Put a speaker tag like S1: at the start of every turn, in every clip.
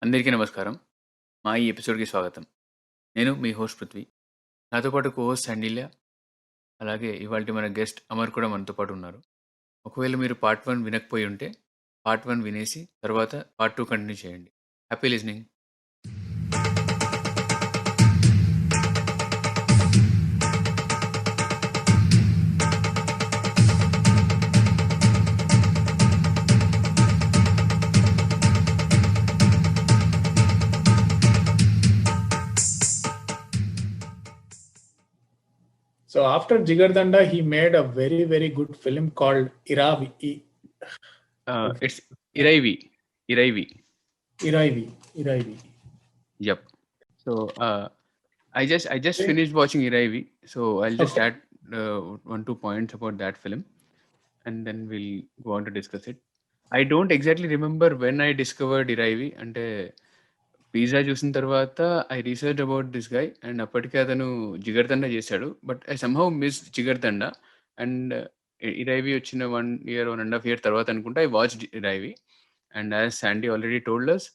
S1: అందరికీ నమస్కారం. మా ఈ ఎపిసోడ్‌కి స్వాగతం. నేను మీ హోస్ట్ పృథ్వీ. నాతో పాటు కో-హోస్ట్ శాండిల్య, అలాగే ఇవాల్టి మన గెస్ట్ అమర్ కూడా మనతో పాటు ఉన్నారు. ఒకవేళ మీరు పార్ట్ 1 వినకపోయి ఉంటే, పార్ట్ 1 వినేసి తర్వాత పార్ట్ 2 కంటిన్యూ చేయండి. Happy listening.
S2: So after Jigardanda, he made a very, very good film called Iravi.
S1: It's Iraivi.
S2: Iraivi.
S1: Yep. So I just finished watching Iraivi. So I'll just add 1-2 points about that film, and then we'll go on to discuss it. I don't exactly remember when I discovered Iraivi. అంటే Pizza చూసిన తర్వాత I research about this guy and అప్పటికే అతను జిగర్తండ చేశాడు. But I somehow miss Jigarthanda and Iraivi వచ్చిన 1 year 1.5 year తర్వాత అనుకుంటా I watch Iraivi. And as Sandy already told us,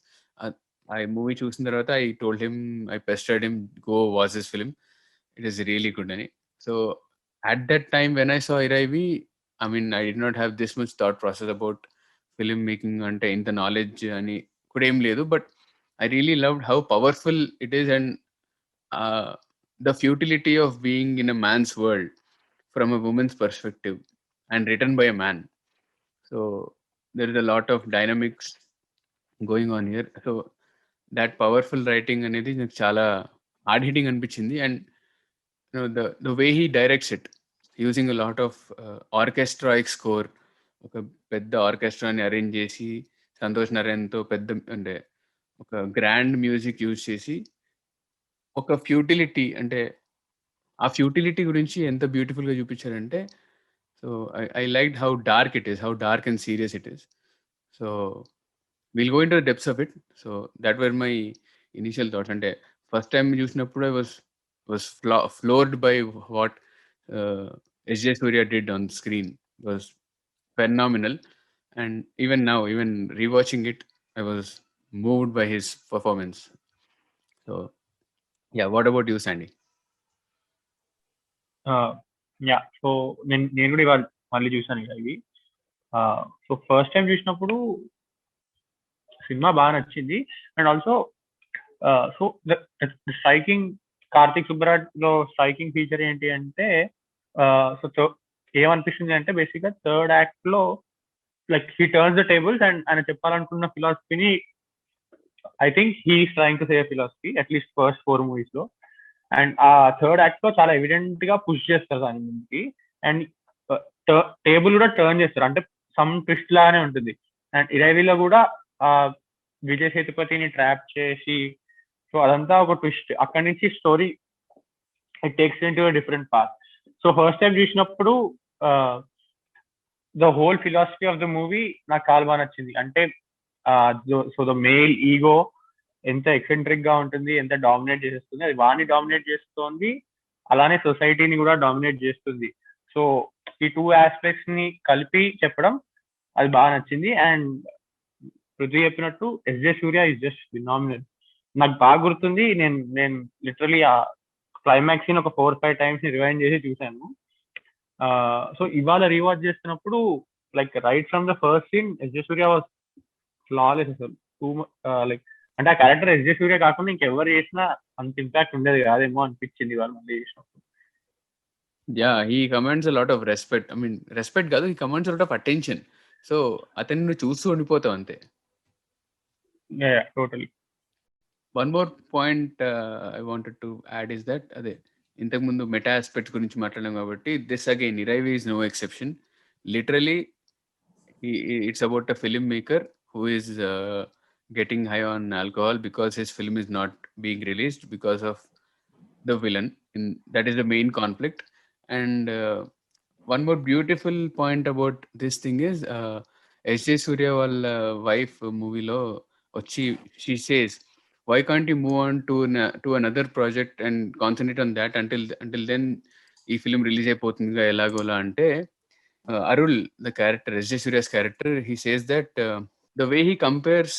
S1: ఆ మూవీ చూసిన తర్వాత I told him, I pestered him, go watch this film, it is really good అని. So at that time when I saw Iraivi, I mean I did not have this much thought process about film making, అంటే ఇంత knowledge అని కూడా ఏం లేదు. But I really loved how powerful it is, and the futility of being in a man's world from a woman's perspective and written by a man. So there is a lot of dynamics going on here. So that powerful writing అనేది నాకు చాలా hard hitting అనిపించింది. And the way he directs it, using a lot of orchestraic score, ఒక పెద్ద ఆర్కెస్ట్రాని arrange చేసి సంతోష్ నారాయణ్తో పెద్ద అంటే ఒక గ్రాండ్ మ్యూజిక్ యూజ్ చేసి ఒక ఫ్యూటిలిటీ, అంటే ఆ ఫ్యూటిలిటీ గురించి ఎంత బ్యూటిఫుల్గా చూపించారంటే, so I like how dark it is, how dark and serious it is. So will go into the depths of it. So that were my initial thoughts. అంటే first time చూసినప్పుడు I was floored by what SJ Suryah did on screen. Was phenomenal. And even now, even rewatching it, I was moved by his performance. So yeah, what about you, Sandy?
S3: Yeah so నేను కూడా ఇవాళ మళ్ళీ చూసాను ఇవి. So first time చూసినప్పుడు cinema బాగా నచ్చింది. And also so striking Karthik Subbaraj లో స్ట్రైకింగ్ ఫీచర్ ఏంటి అంటే, సో ఏమనిపిస్తుంది అంటే బేసిక్ గా థర్డ్ యాక్ట్ లో like he turns the tables and ఆయన చెప్పాలనుకున్న ఫిలాసఫీని I think he's trying to say philosophy at least first 4 movies లో. అండ్ ఆ థర్డ్ యాక్ట్ లో చాలా ఎవిడెంట్ గా పుష్ చేస్తారు దాని నుంచి. అండ్ టేబుల్ కూడా టర్న్ చేస్తారు, అంటే సమ్ ట్విస్ట్ లాగానే ఉంటుంది. అండ్ ఇరైవీలో కూడా విజయ్ సేతుపతిని ట్రాప్ చేసి, సో అదంతా ఒక ట్విస్ట్. అక్కడి నుంచి story it takes into different path. So first time చూసినప్పుడు the whole philosophy of the movie నాకు చాలా బాగా నచ్చింది. అంటే సో ద మేల్ ఈగో ఎంత ఎక్సెంట్రిక్ గా ఉంటుంది, ఎంత డామినేట్ చేసేస్తుంది, అది వాణ్ణి డామినేట్ చేస్తుంది, అలానే సొసైటీని కూడా డామినేట్ చేస్తుంది. సో ఈ 2 aspects ని కలిపి చెప్పడం అది బాగా నచ్చింది. అండ్ పృథ్వీ చెప్పినట్టు SJ Surya is just phenomenal. నాకు బాగా గుర్తుంది, నేను లిటరలీ ఆ క్లైమాక్స్ ని ఒక 4-5 times రివైండ్ చేసి చూసాను. సో ఇవాళ రీవాచ్ చేస్తున్నప్పుడు like right from the first scene SJ Surya was flawless. అసలు లైక్ అంటే ఆ క్యారెక్టర్ ఎస్జే సూర్య కాకుండా ఇంకెవరు చేసినా అంత ఇంపాక్ట్ ఉండేది కాదేమో అనిపించింది వాళ్ళు మళ్ళీ చేసినప్పుడు.
S1: Yeah, he commands a lot of respect. I mean, respect కాదు, he commands a lot of attention. So అతన్ని నువ్వు చూస్తూ ఉండిపోతావు అంతే.
S3: Yeah, totally.
S1: One more point I wanted to add is that అదే ఇంతకుముందు మెటా ఆస్పెక్ట్స్ గురించి మాట్లాడాం కాబట్టి this again Iraivi is no exception. Literally it's about a film maker who is getting high on alcohol because his film is not being released because of the villain. That is the main conflict. And one more beautiful point about this thing is S.J. Surya వాళ్ళ wife movie లో వచ్చి she says, why can't you move on to another project and concentrate on that until then ఈ film release అయిపోతుందిగా ఎలాగోలా అంటే, Arul the character, S.J. Surya's character, he says that the way he compares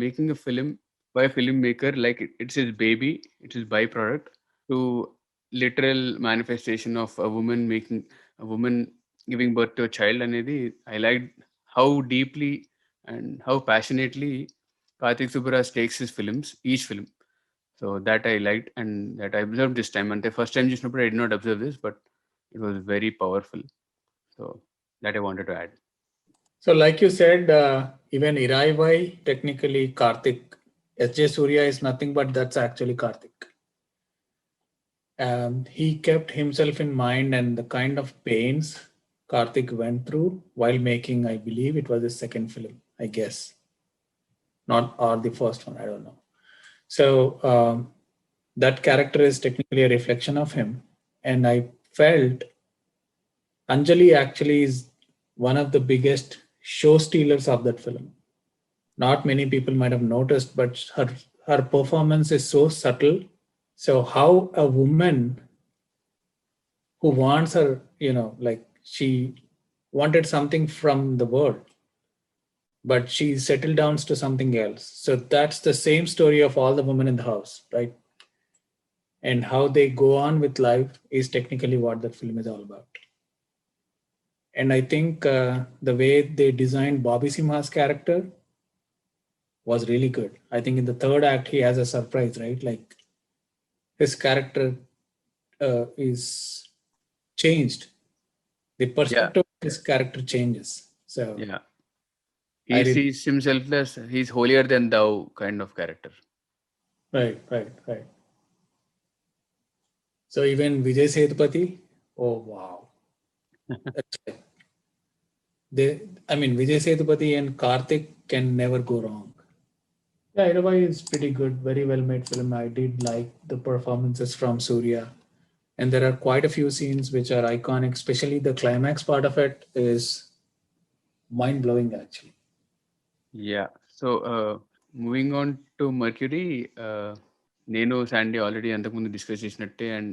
S1: making a film by a filmmaker like it's his baby, it's his byproduct, to literal manifestation of a woman giving birth to a child అనేది. I liked how deeply and how passionately Karthik Subbaraj takes his films, each film. So that I liked and that I observed this time. And the first time చూసినప్పుడు I did not observe this, but it was very powerful. So that I wanted to add.
S2: So, like you said, even Iraibai, technically Karthik, S.J. Surya is nothing but that's actually Karthik. He kept himself in mind and the kind of pains Karthik went through while making, I believe it was his second film, I guess. Not or the first one, I don't know. So that character is technically a reflection of him. And I felt Anjali actually is one of the biggest show stealers of that film. Not many people might have noticed, but her performance is so subtle. So how a woman who wants her, like she wanted something from the world, but she settled down to something else. So that's the same story of all the women in the house, right? And how they go on with life is technically what that film is all about. And I think the way they designed Bobby Simha's character was really good. I think in the third act, he has a surprise, right? Like his character is changed. The perspective of his character changes. So
S1: Yeah. He sees himself as he's holier than thou kind of character.
S2: Right. So even Vijay Sethupathi, oh wow. That's like Vijay Sethupathi and Karthik can never go wrong. Yeah, Iruvai is pretty good, very well made film. I did like the performances from Surya. And there are quite a few scenes which are iconic, especially the climax part of it is mind-blowing actually.
S1: Yeah. So moving on to Mercury, నేను Sandy already అంతకుముందు discuss చేసినట్టే and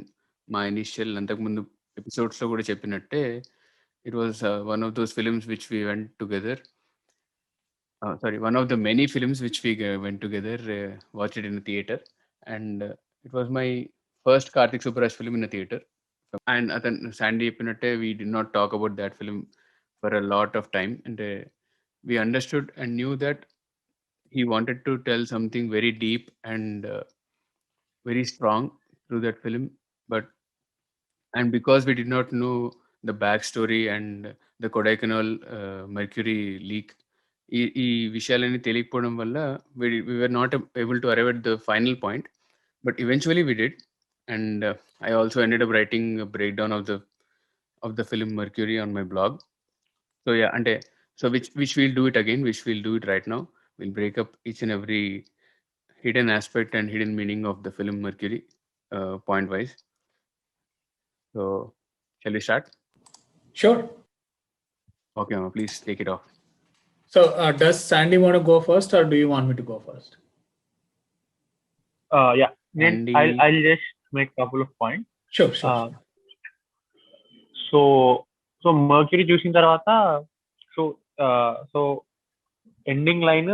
S1: మా initial అంతకుముందు ఎపిసోడ్స్లో కూడా చెప్పినట్టే it was one of those films which we went together one of the many films which we went together, watched it in the theater, and it was my first Karthik Subbaraj film in a theater. And Sandy చెప్పినట్టే we did not talk about that film for a lot of time, and we understood and knew that he wanted to tell something very deep and very strong through that film, and because we did not know the backstory and the Kodaikanal mercury leak, ఈ విషయాలన్నీ తెలియకపోవడం వల్ల we were not able to arrive at the final point, but eventually we did. And I also ended up writing a breakdown of the film Mercury on my blog. So yeah, and so which we'll do it again, which we'll do it right now. We'll break up each and every hidden aspect and hidden meaning of the film Mercury, point wise. So shall we start?
S2: Sure.
S1: Okay, Amma, please take it off.
S2: So does Sandy want to go first or do you want me to go first?
S3: Yeah,
S1: Andy.
S3: I'll just make a couple of points.
S2: Sure.
S3: So Mercury చూసిన తర్వాత so ending line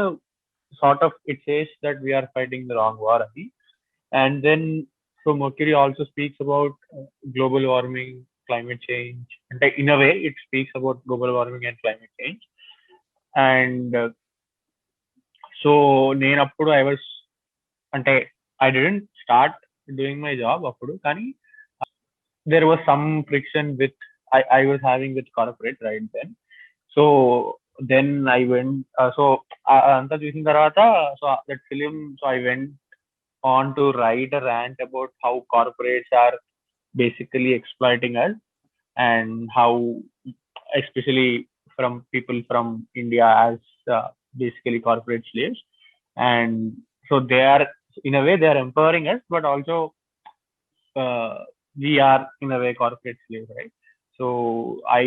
S3: sort of it says that we are fighting the wrong war, and then so Mercury also speaks about global warming, climate change, and in a way it speaks about global warming and climate change. And so నేను అప్పుడు I didn't start doing my job appudu, kani there was some friction with I was having with corporate right then. So then I went anta chusin tarvata, so that film, so I went on to write a rant about how corporates are basically exploiting us, and how especially from people from India as basically corporate slaves. And so they are, in a way, they are empowering us, but also we are in a way corporate slaves, right? So I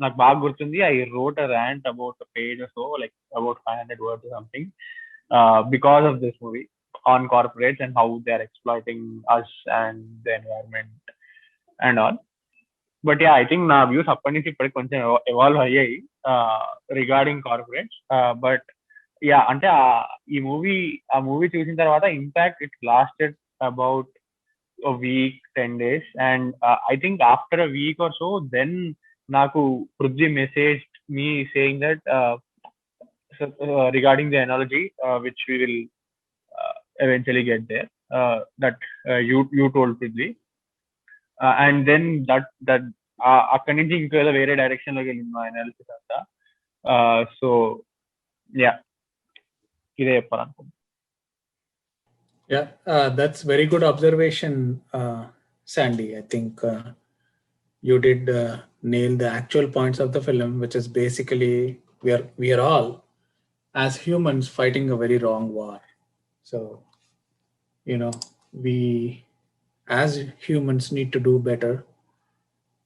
S3: నాకు బాగా గుర్తుంది, I wrote a rant about a page or so, like about 500 words or something, because of this movie on corporates and how they are exploiting us and the environment and all. But yeah, I think నా views అప్పటి నుంచి ఇప్పటికి కొంచెం evolve అయ్యాయి regarding corporates. But yeah అంటే ఈ movie చూసిన తర్వాత impact it lasted about a week, 10 days. And I think after a week or so, then Naku Prudji messaged me saying that regarding the analogy, which we will eventually get there, that you told Prudji. And then that అక్కడి నుంచి ఇంకేదో వేరే direction లోకి వెళ్ళింది మా analysis అంతా. So yeah ఇదే చెప్పాలనుకుంటున్నాను.
S2: Yeah, that's very good observation, Sandy. I think you did nail the actual points of the film, which is basically we are all as humans fighting a very wrong war. So, we as humans need to do better.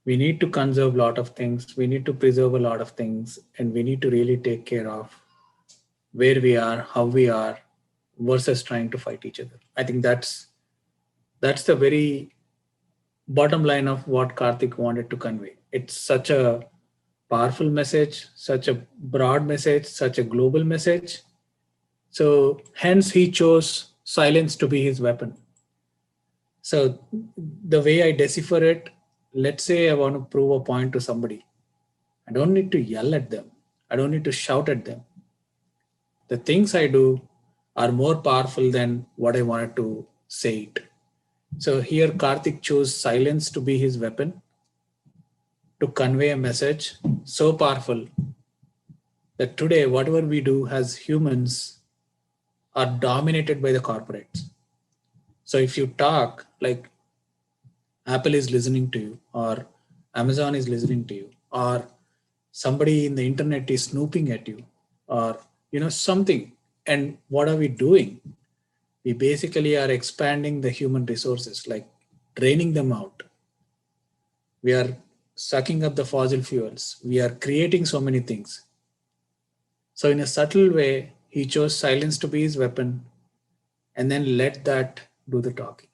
S2: We need to conserve a lot of things. We need to preserve a lot of things, and we need to really take care of where we are, how we are, versus trying to fight each other. I think that's the very bottom line of what Karthik wanted to convey. It's such a powerful message, such a broad message, such a global message. So hence he chose silence to be his weapon. So the way I decipher it, let's say I want to prove a point to somebody. I don't need to yell at them. I don't need to shout at them. The things I do are more powerful than what I wanted to say it. So here Karthik chose silence to be his weapon, to convey a message so powerful that today whatever we do as humans are dominated by the corporates. So if you talk, like Apple is listening to you, or Amazon is listening to you, or somebody in the internet is snooping at you, or something, and what are we doing? We basically are expanding the human resources, like draining them out. We are sucking up the fossil fuels. We are creating so many things. So in a subtle way, he chose silence to be his weapon, and then let that do the talking.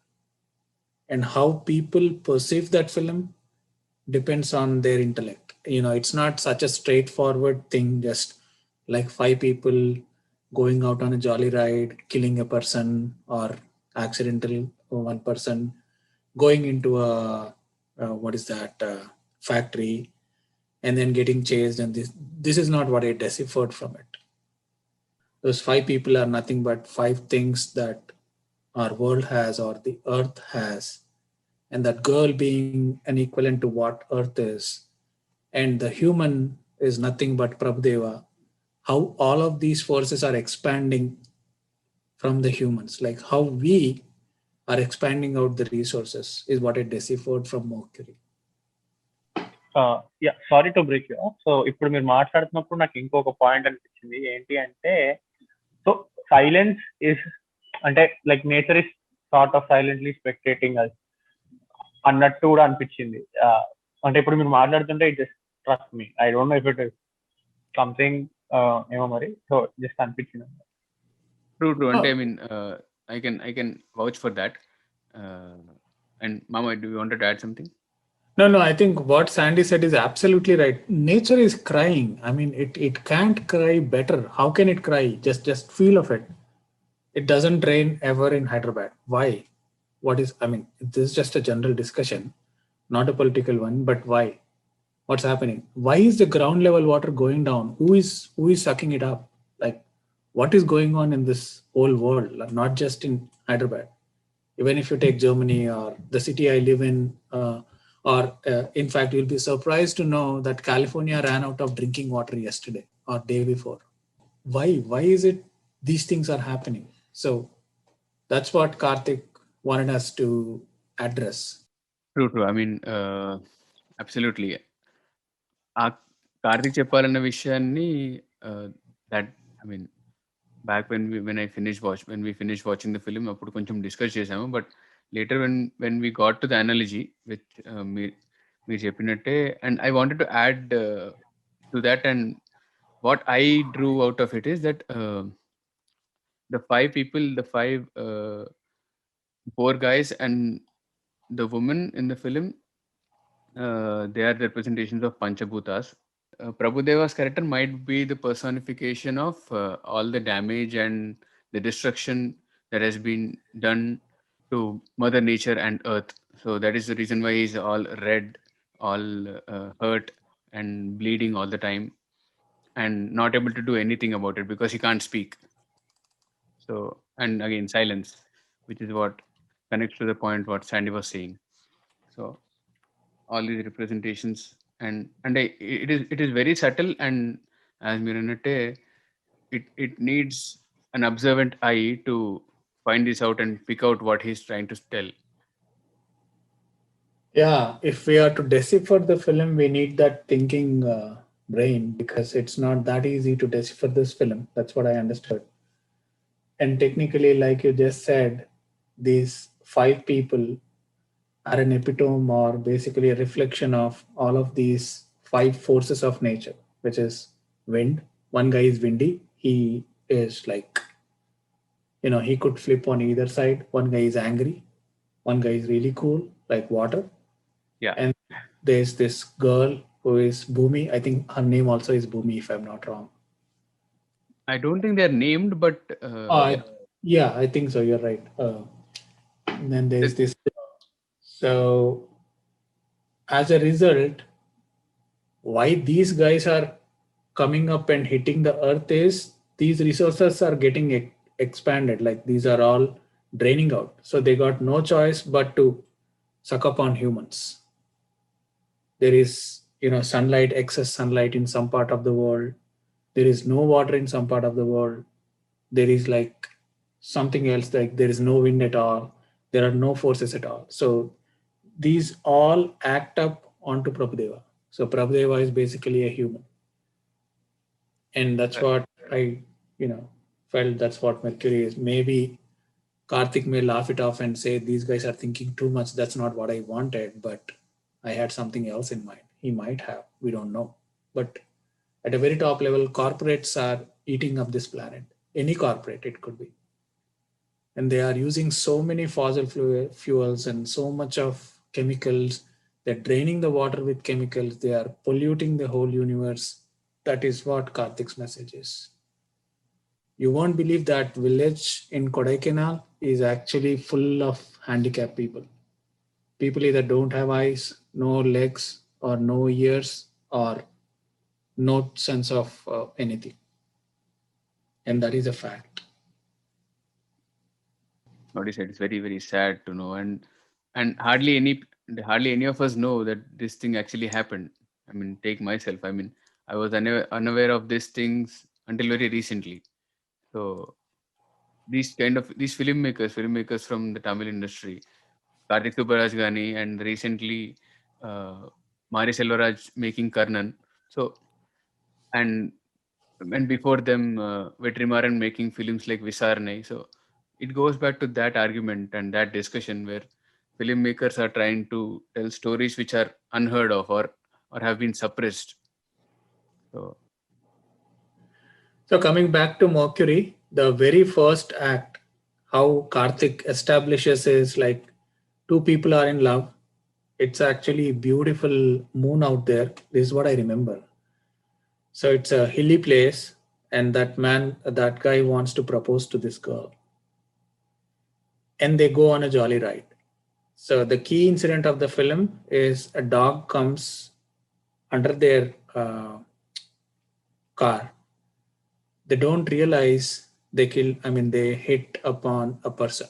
S2: And how people perceive that film depends on their intellect. It's not such a straightforward thing, just like 5 people going out on a jolly ride, killing a person, or accidentally one person going into a factory and then getting chased. And this is not what I deciphered from it. Those 5 people are nothing but 5 things that our world has, or the earth has, and that girl being an equivalent to what earth is, and the human is nothing but Prabhudeva. How all of these forces are expanding from the humans, like how we are expanding out the resources, is what I deciphered from Mercury.
S3: Yeah sorry to break you. So ఇప్పుడు మీరు మాట్లాడుతున్నప్పుడు నాకు ఇంకొక point అనిపించింది. ఏంటి అంటే, so silence is అంటే like nature is sort of silently spectating us అన్నట్టు కూడా అనిపించింది. అంటే ఇప్పుడు మీరు మాట్లాడుతుంటే it just trust me, I don't know if it is something ఏమో మరి. సో జస్ట్ అనిపించింది.
S1: True. And I mean, I can vouch for that. And Mama, do you want to add something?
S2: No, I think what Sandy said is absolutely right. Nature is crying. I mean, it can't cry better. How can it cry? Just feel of it. It doesn't rain ever in Hyderabad. Why? This is just a general discussion, not a political one, but why? What's happening? Why is the ground level water going down? Who is sucking it up? Like, what is going on in this whole world? Not just in Hyderabad. Even if you take Germany or the city I live in, or in fact, you'll be surprised to know that California ran out of drinking water yesterday or day before. Why is it these things are happening? So that's what Karthik wanted us to address.
S1: True. I mean, absolutely. Karthik చెప్పాలన్న విషయాన్ని that I mean back when we finished watching the film అప్పుడు కొంచెం discuss చేసాము. But later when we got to the analogy which మీరు చెప్పినట్టే, and I wanted to add to that, and what I drew out of it is that the 5 people, the 5 4 guys and the woman in the film, they are representations of Panchabhutas. Prabhudeva's character might be the personification of all the damage and the destruction that has been done to Mother Nature and Earth. So that is the reason why he's all red, all hurt and bleeding all the time, and not able to do anything about it because he can't speak. So, and again, silence, which is what connects to the point what Sandy was saying. So all these representations, it is very subtle, and as Miranete, it needs an observant eye to find this out and pick out what he's trying to tell.
S2: Yeah, if we are to decipher the film, we need that thinking brain, because it's not that easy to decipher this film. That's what I understood. And technically, like you just said, these 5 people are an epitome, or basically a reflection of all of these 5 forces of nature, which is wind. One guy is windy. He is like, he could flip on either side. One guy is angry. One guy is really cool, like water.
S1: Yeah.
S2: And there's this girl who is Bhumi. I think her name also is Bhumi, if I'm not wrong.
S1: I don't think they're named, but
S2: yeah, I think so. You're right. And then there's this. So as a result, why these guys are coming up and hitting the earth is these resources are getting expanded. Like these are all draining out. So they got no choice but to suck up on humans. There is, sunlight, excess sunlight in some part of the world. There is no water in some part of the world. There is like something else, like there is no wind at all. There are no forces at all. So these all act up onto Prabhudeva. So Prabhudeva is basically a human. And that's what I, felt that's what Mercury is. Maybe Karthik may laugh it off and say, these guys are thinking too much. That's not what I wanted, but I had something else in mind. He might have, we don't know. But at a very top level, corporates are eating up this planet. Any corporate, it could be. And they are using so many fossil fuels and so much of chemicals. They're draining the water with chemicals. They are polluting the whole universe. That is what Karthik's message is. You won't believe that village in Kodaikanal is actually full of handicapped people. People either don't have eyes, no legs, or no ears, or no sense of anything. And that is a fact.
S1: what he said is very, very sad to know, and hardly any of us know that this thing actually happened. I mean, take myself. I mean, I was unaware of these things until very recently. So these filmmakers from the Tamil industry, Karthik Subbaraj Gani, and recently Mari Selvaraj making Karnan. So and before them, Vetrimaran making films like Visarne. So it goes back to that argument and that discussion where filmmakers are trying to tell stories which are unheard of or have been suppressed.
S2: So coming back to Mercury, the very first act, how Karthik establishes is like 2 people are in love. It's actually beautiful moon out there. This is what I remember. So it's a hilly place, and that guy wants to propose to this girl. And they go on a jolly ride. So the key incident of the film is a dog comes under their car. They don't realize they hit upon a person.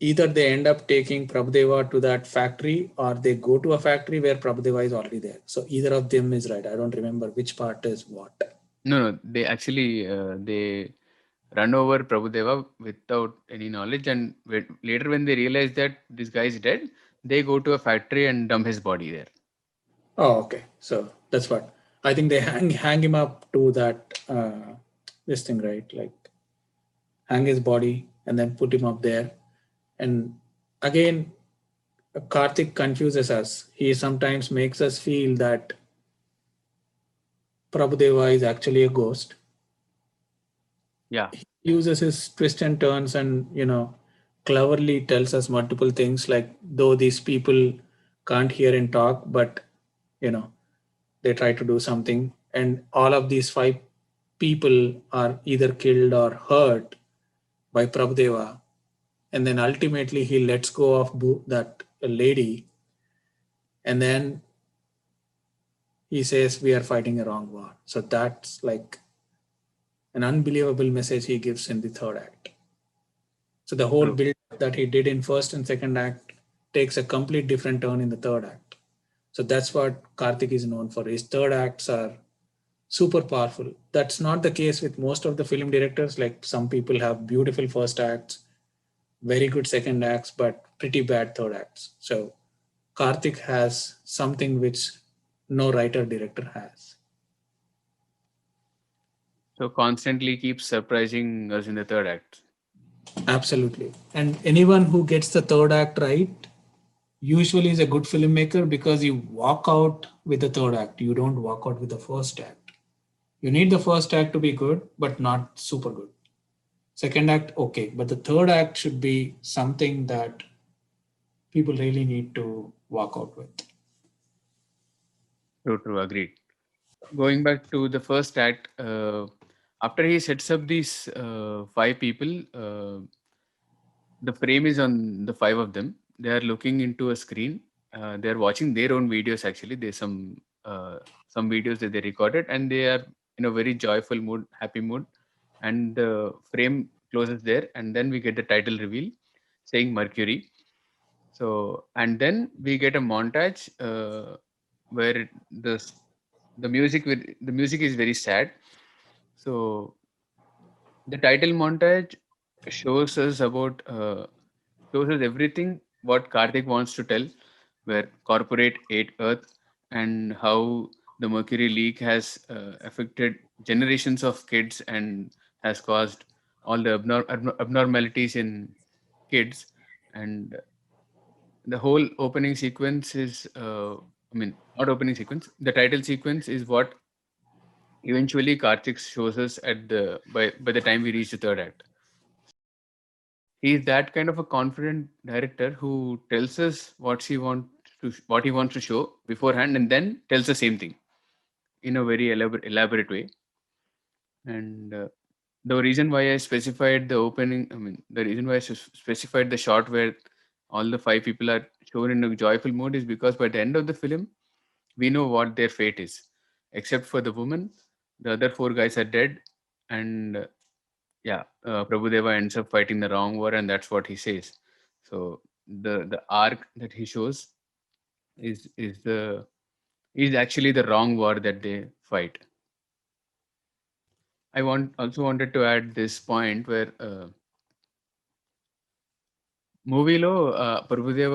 S2: Either they end up taking Prabhudeva to that factory, or they go to a factory where Prabhudeva is already there. So either of them is right. I don't remember which part is what.
S1: No, they actually they run over Prabhudeva without any knowledge, and later when they realize that this guy is dead, they go to a factory and dump his body there.
S2: Oh, okay. So that's what I think they hang him up to that this thing, right? Like hang his body and then put him up there. And again, Karthik confuses us. He sometimes makes us feel that Prabhudeva is actually a ghost.
S1: Yeah.
S2: He uses his twists and turns and, cleverly tells us multiple things, like though these people can't hear and talk, but, they try to do something, and all of these 5 people are either killed or hurt by Prabhudeva, and then ultimately he lets go of that lady, and then he says we are fighting a wrong war. So that's like an unbelievable message he gives in the third act. So the whole
S1: True.
S2: build that he did in first and second act takes a complete different turn in the third act. So that's what Karthik is known for. His third acts are super powerful. That's not the case with most of the film directors. Like some people have beautiful first acts, very good second acts, but pretty bad third acts. So Karthik has something which no writer director has.
S1: So constantly keeps surprising us in the third act.
S2: Absolutely. And anyone who gets the third act right usually is a good filmmaker, because you walk out with the third act. You don't walk out with the first act. You need the first act to be good, but not super good. Second act, okay. But the third act should be something that people really need to walk out with.
S1: True, agreed. Going back to the first act, after he sets up these 5 people, the frame is on the 5 of them. They are looking into a screen. They are watching their own videos. Actually, there's some videos that they recorded, and they are in a very joyful mood, happy mood. And the frame closes there, and then we get the title reveal saying Mercury. So, and then we get a montage where the music is very sad. So the title montage shows us everything what Karthik wants to tell, where corporate ate Earth and how the mercury leak has affected generations of kids and has caused all the abnormalities in kids. And the whole opening sequence is, not opening sequence, the title sequence is what eventually Karthik shows us by the time we reach the third act. He's that kind of a confident director who tells us what he wants to show beforehand, and then tells the same thing in a very elaborate way. And the reason why I specified the opening, the reason why I specified the shot where all the 5 people are shown in a joyful mood is because by the end of the film, we know what their fate is. Except for the woman, the other 4 guys are dead, and Prabhudeva ends up fighting the wrong war, and that's what he says. So the arc that he shows is actually the wrong war that they fight. I also wanted to add this point where మూవీలో ప్రభుదేవ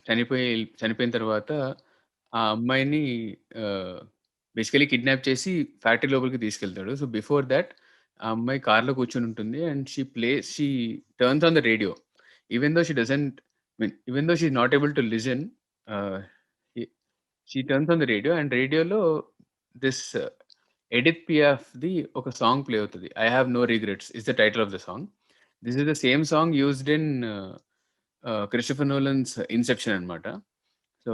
S1: చనిపోయిన తర్వాత ఆ అమ్మాయిని basically kidnap చేసి factory లోపలికి తీసుకెళ్తాడు. So before that ఆ అమ్మాయి కార్లో కూర్చొని ఉంటుంది and she turns on the radio even though she doesn't even though she not able to listen. She turns on the radio and రేడియోలో దిస్ ఎడిత్ పిఎఫ్ ది ఒక song play అవుతుంది. I have no regrets is the title of the song. This is the same song used in Christopher Nolan's Inception అనమాట. So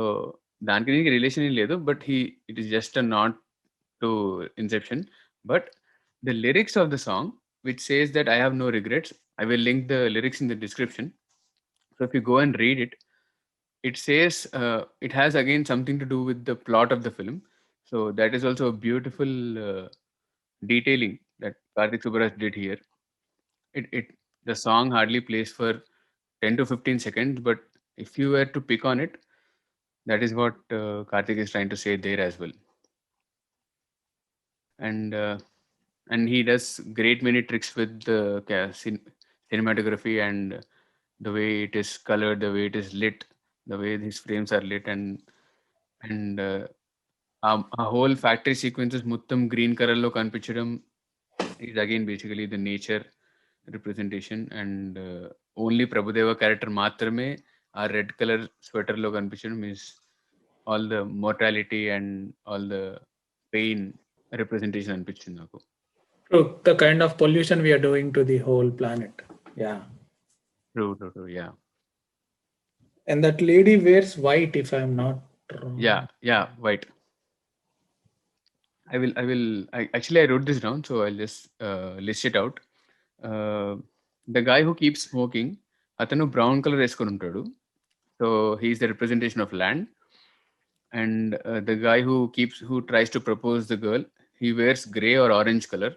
S1: దానికి దీనికి relation ఏం లేదు, but it is just a not to Inception. But the lyrics of the song which says that I have no regrets. I will link the lyrics in the description. So if you go and read it, it says it has again something to do with the plot of the film. So that is also a beautiful detailing that Karthik Subbaraj did here. The song hardly plays for 10 to 15 seconds, but if you were to pick on it, that is what Karthik is trying to say there as well. And he does great many tricks with the cinematography and the way it is colored, the way it is lit, the way these frames are lit, and a whole factory sequences muttam green color lo kanipichadam is again basically the nature representation. And only Prabhudeva character maatrame ఆ red colour sweater లో కనిపించడం means all the mortality and all the pain representation అనిపించింది నాకు.
S2: The kind of pollution we are doing to the whole planet. Yeah.
S1: True, yeah.
S2: And that lady wears white, if I'm not wrong.
S1: Yeah, white. Actually, I wrote this down, so I'll just list it out. The guy who keeps smoking, atanu brown color వేసుకొని ఉంటాడు. So he's the representation of land. And the guy who tries to propose the girl, he wears gray or orange color,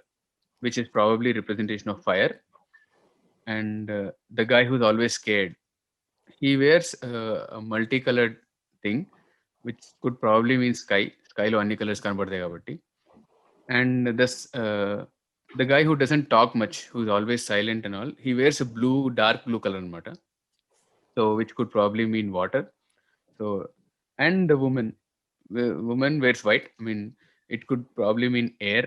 S1: which is probably representation of fire. And the guy who's always scared, he wears a multicolored thing, which could probably mean sky. Sky lo anni colors కనబడతాయి కాబట్టి. And the guy who doesn't talk much, who's always silent and all, he wears a dark blue color anamata. So which could probably mean water. So, and the woman wears white. I mean, it could probably mean air,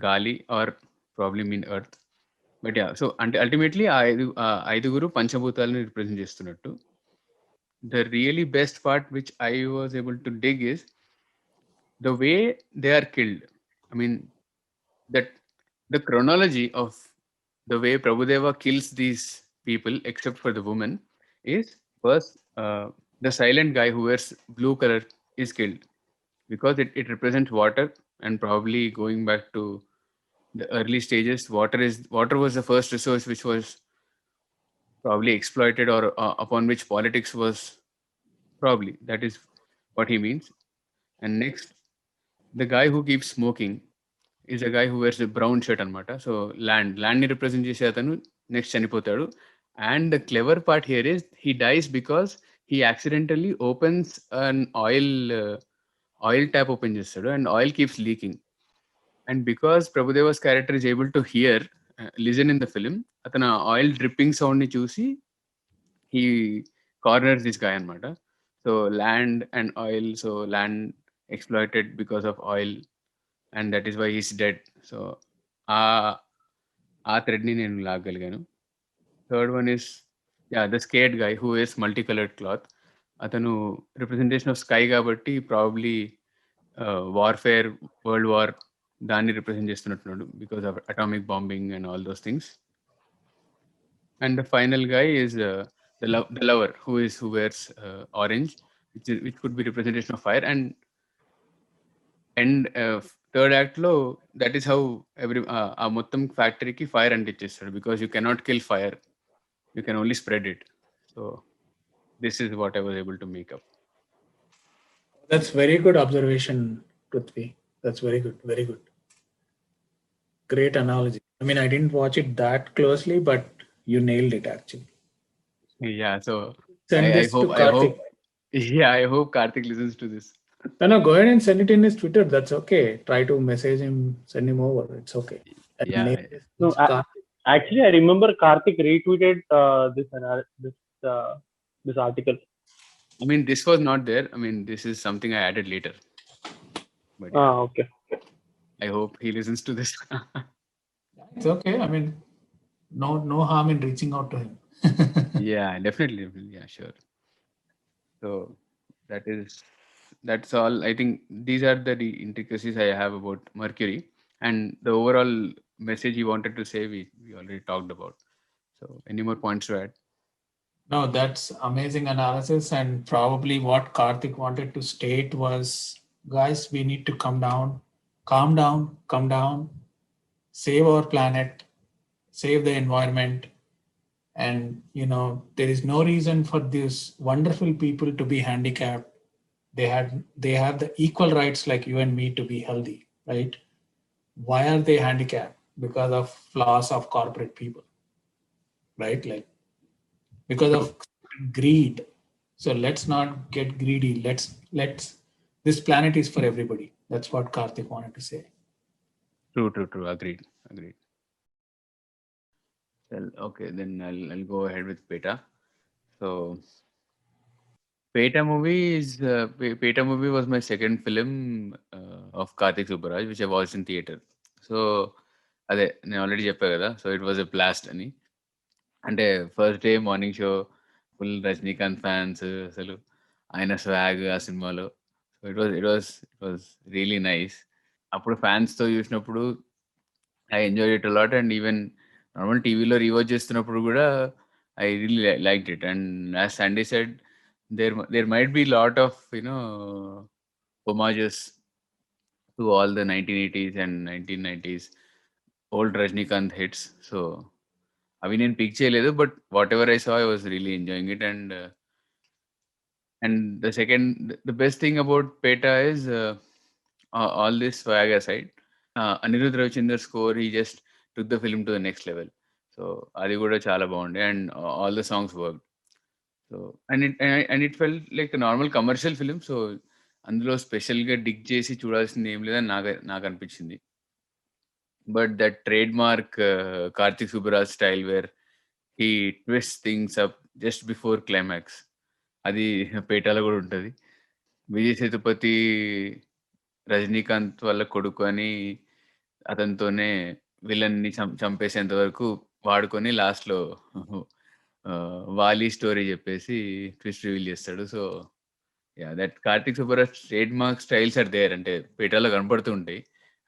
S1: gali, or probably mean earth. But yeah, so ultimately ఐదుగురు పంచభూతాలని represent చేస్తున్నట్టు. The really best part which I was able to dig is the way they are killed. I mean, that the chronology of the way Prabhudeva kills these people, except for the woman, is first the silent guy who wears blue color is killed because it represents water, and probably going back to the early stages, water was the first resource which was probably exploited, or upon which politics was probably. That is what he means. And next, the guy who keeps smoking is a guy who wears a brown shirt anamata. So land ni represent chese atanu next chanipotaడు. And the clever part here is he dies because he accidentally opens an oil tap open chestadu, and oil keeps leaking. And because Prabhudeva's character is able to listen in the film, atana oil dripping sound ni చూసి he corners this guy anamata. So land and oil, so land exploited because of oil, and that is why he's dead. So ఆ thread ni నేను లాగగలిగాను. Third one is, yeah, the scared guy who wears multicolored cloth. అతను representation of sky కాబట్టి probably warfare, world war, దాన్ని represent చేస్తున్నట్టున్నాడు because of atomic bombing and all those things. And the final guy is the lover who wears orange, which could be representation of fire. And third act lo, that is how every ఆ మొత్తం ఫ్యాక్టరీకి fire అంటించేస్తాడు, because you cannot kill fire, you can only spread it. So this is what I was able to make up.
S2: That's very good observation, Prithvi. That's very good. Very good. Great analogy. I mean, I didn't watch it that closely, but you nailed it actually.
S1: Yeah, so
S2: Send
S1: I
S2: this to
S1: hope
S2: Karthik.
S1: I hope Karthik listens to this.
S2: No, go ahead and send it in his Twitter. That's okay. Try to message him, send him over. It's okay. And
S1: Yeah.
S2: name this
S3: No,
S2: Karthik.
S3: Actually, I remember Karthik retweeted this article.
S1: I mean, this was not there. I mean, this is something I added later. But yeah,
S3: Okay.
S1: I hope he listens to this.
S2: It's okay. I mean, no harm in reaching out to him.
S1: Yeah, definitely. Yeah, sure. So that's all. I think these are the intricacies I have about Mercury, and the overall message he wanted to say, we already talked about. So any more points to add?
S2: No, that's amazing analysis. And probably what Karthik wanted to state was, guys, we need to come down, save our planet, save the environment. And, there is no reason for these wonderful people to be handicapped. They have the equal rights like you and me to be healthy, right? Why are they handicapped? Because of flaws of corporate people, right? Like, because of greed. So let's not get greedy. Let's this planet is for everybody. That's what Karthik wanted to say.
S1: True. Agreed. Well, okay, then I'll go ahead with Peta. So Peta movie was my second film of Karthik Subbaraj, which I watched in theater. So అదే నేను already చెప్పా కదా, so it was a blast అని. అంటే first day morning show, full Rajinikanth fans, అసలు ఆయన swag ఆ సినిమాలో. So it was really nice. అప్పుడు ఫ్యాన్స్తో చూసినప్పుడు I enjoy it a lot. And even normal టీవీలో రీవాచ్ చేస్తున్నప్పుడు కూడా I really liked it. And as Sandy said, there might be lot of homages to all the 1980s and 1990s old Rajnikant hits. So అవి నేను pick చేయలేదు, but what ever I saw I was really enjoying it. And the best thing about Peta is all this swag aside, Anirudh Ravichander score, he just took the film to the next level. So అది కూడా చాలా బాగుండే, and all the songs worked. So and it fell like normal commercial film. So అందులో స్పెషల్గా dig చేసి చూడాల్సింది ఏం లేదని నాకు అనిపించింది. But that trademark Karthik Subbaraj style where he twist things up just before climax, అది పేటాలో కూడా ఉంటుంది. విజయ్ సేతుపతి రజనీకాంత్ వాళ్ళ కొడుకు అని అతనితోనే విలన్ని చంపేసేంత వరకు వాడుకొని లాస్ట్లో వాలి స్టోరీ చెప్పేసి ట్విస్ట్ రివీల్ చేస్తాడు. So yeah, that Karthik Subbaraj trademark styles are there, అంటే పేటాలో కనపడుతూ ఉంటాయి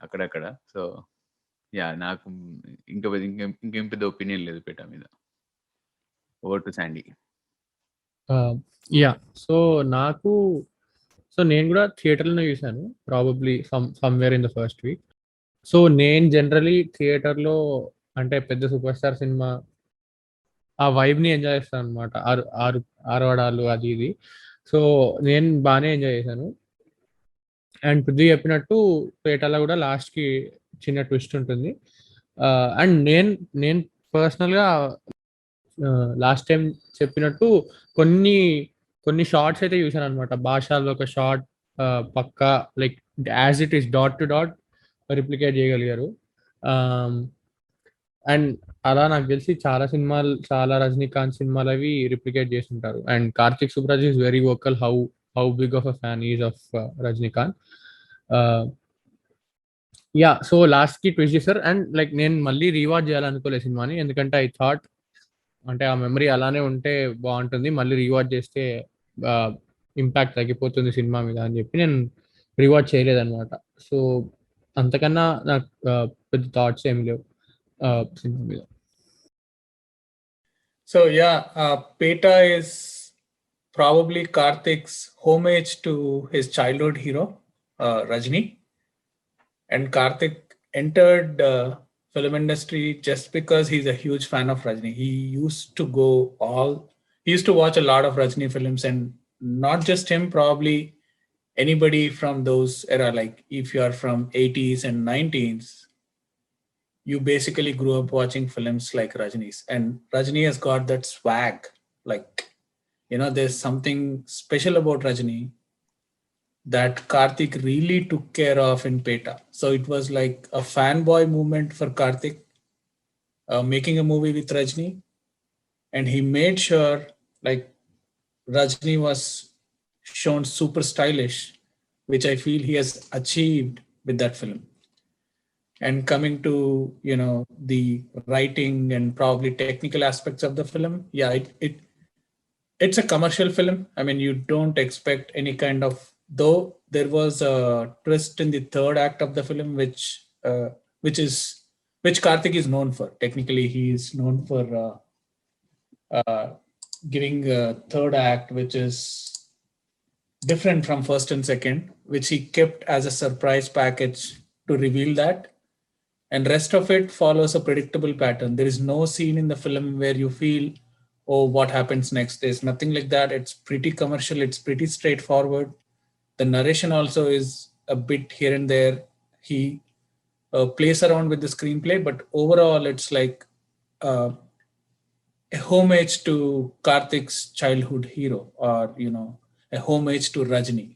S1: అక్కడక్కడ. సో యా, నాకు ఇంకేం పెద్ద ఒపీనియన్ లేదు పేటా మీద. Over to Sandy.
S4: Yeah, so నేను కూడా థియేటర్లోనే చూసాను, probably somewhere in the first week. So నేను జనరలీ థియేటర్లో అంటే పెద్ద సూపర్ స్టార్ సినిమా ఆ వైబ్ని ఎంజాయ్ చేస్తాను అనమాట, ఆరవడాలు అది ఇది. సో నేను బాగానే ఎంజాయ్ చేశాను. అండ్ పృథ్వీ చెప్పినట్టు పేటలో కూడా లాస్ట్కి చిన్న ట్విస్ట్ ఉంటుంది. అండ్ నేను పర్సనల్గా లాస్ట్ టైం చెప్పినట్టు కొన్ని షార్ట్స్ అయితే చూసాను అనమాట. భాషలో ఒక షార్ట్ పక్కా like as it is dot to dot replicate చేయగలిగారు. అండ్ అలా నాకు తెలిసి చాలా రజనీకాంత్ సినిమాలు అవి రిప్లికేట్ చేస్తుంటారు. And Karthik Subbaraj is very vocal how big of a fan is of Rajinikanth. Yeah, so లాస్ట్కి ట్విస్ట్ చేశారు. అండ్ లైక్ నేను మళ్ళీ రీవాచ్ చేయాలనుకోలేదు సినిమాని, ఎందుకంటే ఐ థాట్ అంటే ఆ మెమరీ అలానే ఉంటే బాగుంటుంది, మళ్ళీ రీవాచ్ చేస్తే ఇంపాక్ట్ తగ్గిపోతుంది సినిమా మీద అని చెప్పి నేను రీవాచ్ చేయలేదన్నమాట. సో అంతకన్నా నాకు పెద్ద థాట్స్ ఏమి లేవు సినిమా మీద.
S2: So yeah, Peta is probably Karthik's homage to his childhood hero, Rajni. And Karthik entered film industry just because he's a huge fan of Rajni. He used to watch a lot of Rajni films, and not just him, probably anybody from those era. Like if you are from 80s and 90s, you basically grew up watching films like Rajni's, and Rajni has got that swag. Like, there's something special about Rajni that Karthik really took care of in Peta. So it was like a fanboy movement for Karthik making a movie with Rajni, and he made sure like Rajni was shown super stylish, which I feel he has achieved with that film. And coming to the writing and probably technical aspects of the film, yeah, it's a commercial film. I mean, you don't expect any kind of, though there was a twist in the third act of the film, which Karthik is known for. Technically, he is known for giving a third act which is different from first and second, which he kept as a surprise package to reveal that. And rest of it follows a predictable pattern. There is no scene in the film where you feel, oh, what happens next? There's nothing like that. It's pretty commercial. It's pretty straightforward. The narration also is a bit here and there. He plays around with the screenplay, but overall it's like a homage to Karthik's childhood hero, or a homage to Rajni.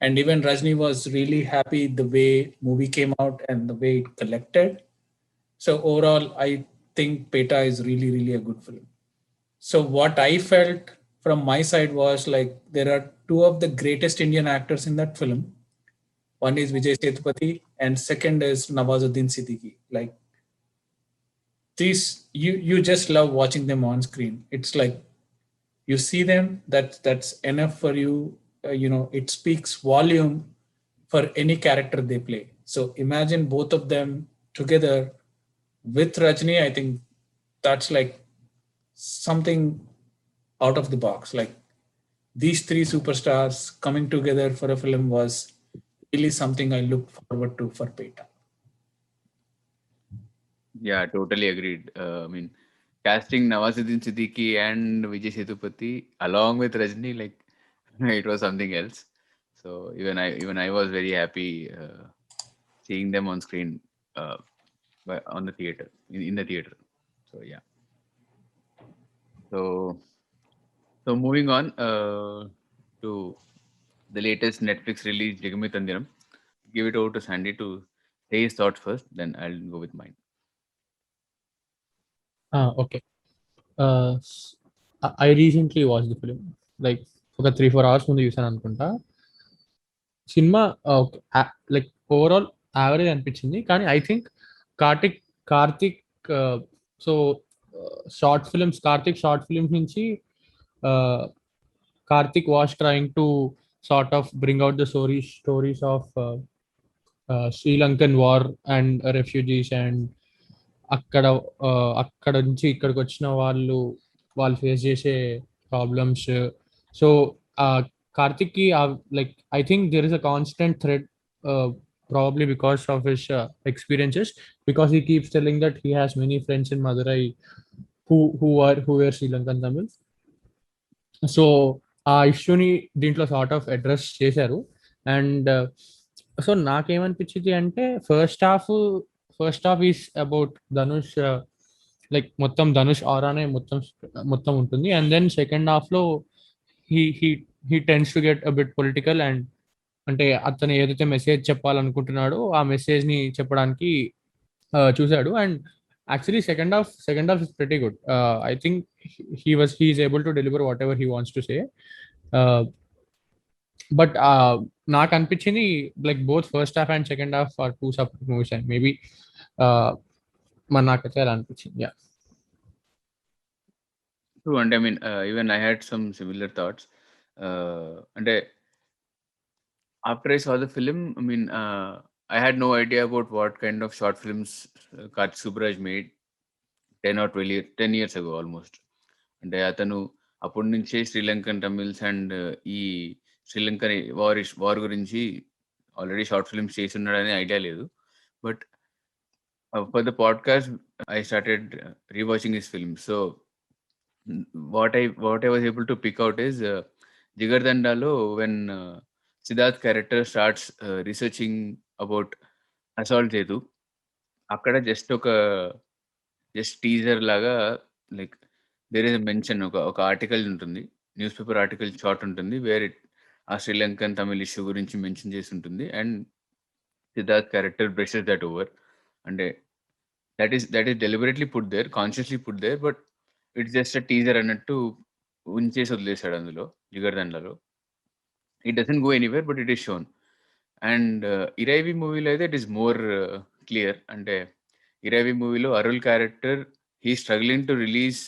S2: And even Rajni was really happy the way movie came out and the way it collected. So overall, I think Peta is really, really a good film. So what I felt from my side was like there are two of the greatest Indian actors in that film. One is Vijay Sethupathi and second is Nawazuddin Siddiqui. Like these, you just love watching them on screen. It's like you see them, that's enough for you. It speaks volume for any character they play. So imagine both of them together with Rajni. I think that's like something out of the box. Like these three superstars coming together for a film was really something I look forward to for Peta.
S1: Yeah, totally agreed. I mean, casting Nawazuddin Siddiqui and Vijay Sethupathi along with Rajni, like it was something else. So even I was very happy seeing them on screen on the theater in the theater. So yeah. So moving on to the latest Netflix release, Jagame Tandiram. Give it over to Sandy to say his thoughts first, then I'll go with mine.
S4: Okay. I recently watched the film. Like ఒక 3-4 hours ముందు చూసాను అనుకుంటా. Cinema like overall average అనిపించింది, కానీ I think Karthik so Karthik short films నుంచి Karthik was trying to sort of bring out the stories of Sri Lankan war and refugees and అక్కడ నుంచి ఇక్కడికి వచ్చిన వాళ్ళు ఫేస్ చేసే ప్రాబ్లమ్స్. సో కార్తిక్ కి like I think there is a constant thread, probably because of his experiences, because he keeps telling that he has many friends in Madurai who were Sri Lankan Tamils. So ఆ ఇష్యూని దీంట్లో sort of address చేశారు. And so నాకేమనిపించింది అంటే first half is about Dhanush, like మొత్తం ధనుష్ ఆరానే మొత్తం ఉంటుంది. And then second half లో he tends to get a bit political, and అంటే అతను ఏదైతే మెసేజ్ చెప్పాలనుకుంటున్నాడో ఆ మెసేజ్ ని చెప్పడానికి చూశాడు. And actually second half is pretty good. I think he is able to deliver whatever he wants to say, but నాకు అనిపించింది like both first half and second half are two separate movies, and maybe నాకైతే అలా అనిపించింది. Yeah.
S1: True, and I mean even I had some similar thoughts. And after I saw the film, I mean I had no idea about what kind of short films Karthik Subraj made 10 or 10 years ago almost. అంటే అతను అప్పటి నుంచే Sri Lankan Tamils and ఈ Sri Lankan war గురించి already short films చేసి ఉన్నాడనే idea లేదు. But for the podcast I started rewatching his film. So what I was able to pick out is జిగర్దండాలో when Siddharth character starts researching about assault Sethu, అక్కడ జస్ట్ టీజర్ లాగా like there is a mention, ఒక article ఉంటుంది, news paper article short ఉంటుంది, where ఆ Sri Lankan Tamil issue గురించి mention చేసి ఉంటుంది. And Siddharth character brushes that over. అంటే that is deliberately put there, consciously put there, but it's just a teaser అన్నట్టు ఉంచేసి వదిలేశాడు అందులో జిగర్దండలో. It doesn't go anywhere, but it is shown. And Iraivi మూవీలో అయితే ఇట్ ఈస్ మోర్ క్లియర్. అంటే ఇరైవి మూవీలో Arul character he struggling to release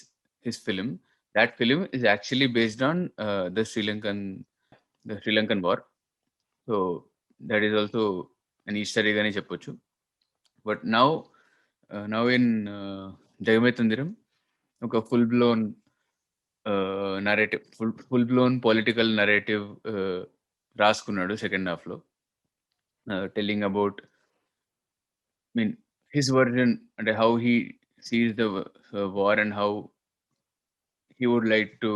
S1: his film. That film is actually based on the Sri Lankan war. So that is also an easter egg అని చెప్పొచ్చు. But now in Jagame Thandhiram ఒక full blown narrative, full blown political narrative రాసుకున్నాడు second half లో, telling about mean his version, అంటే how he sees the war and how he would like to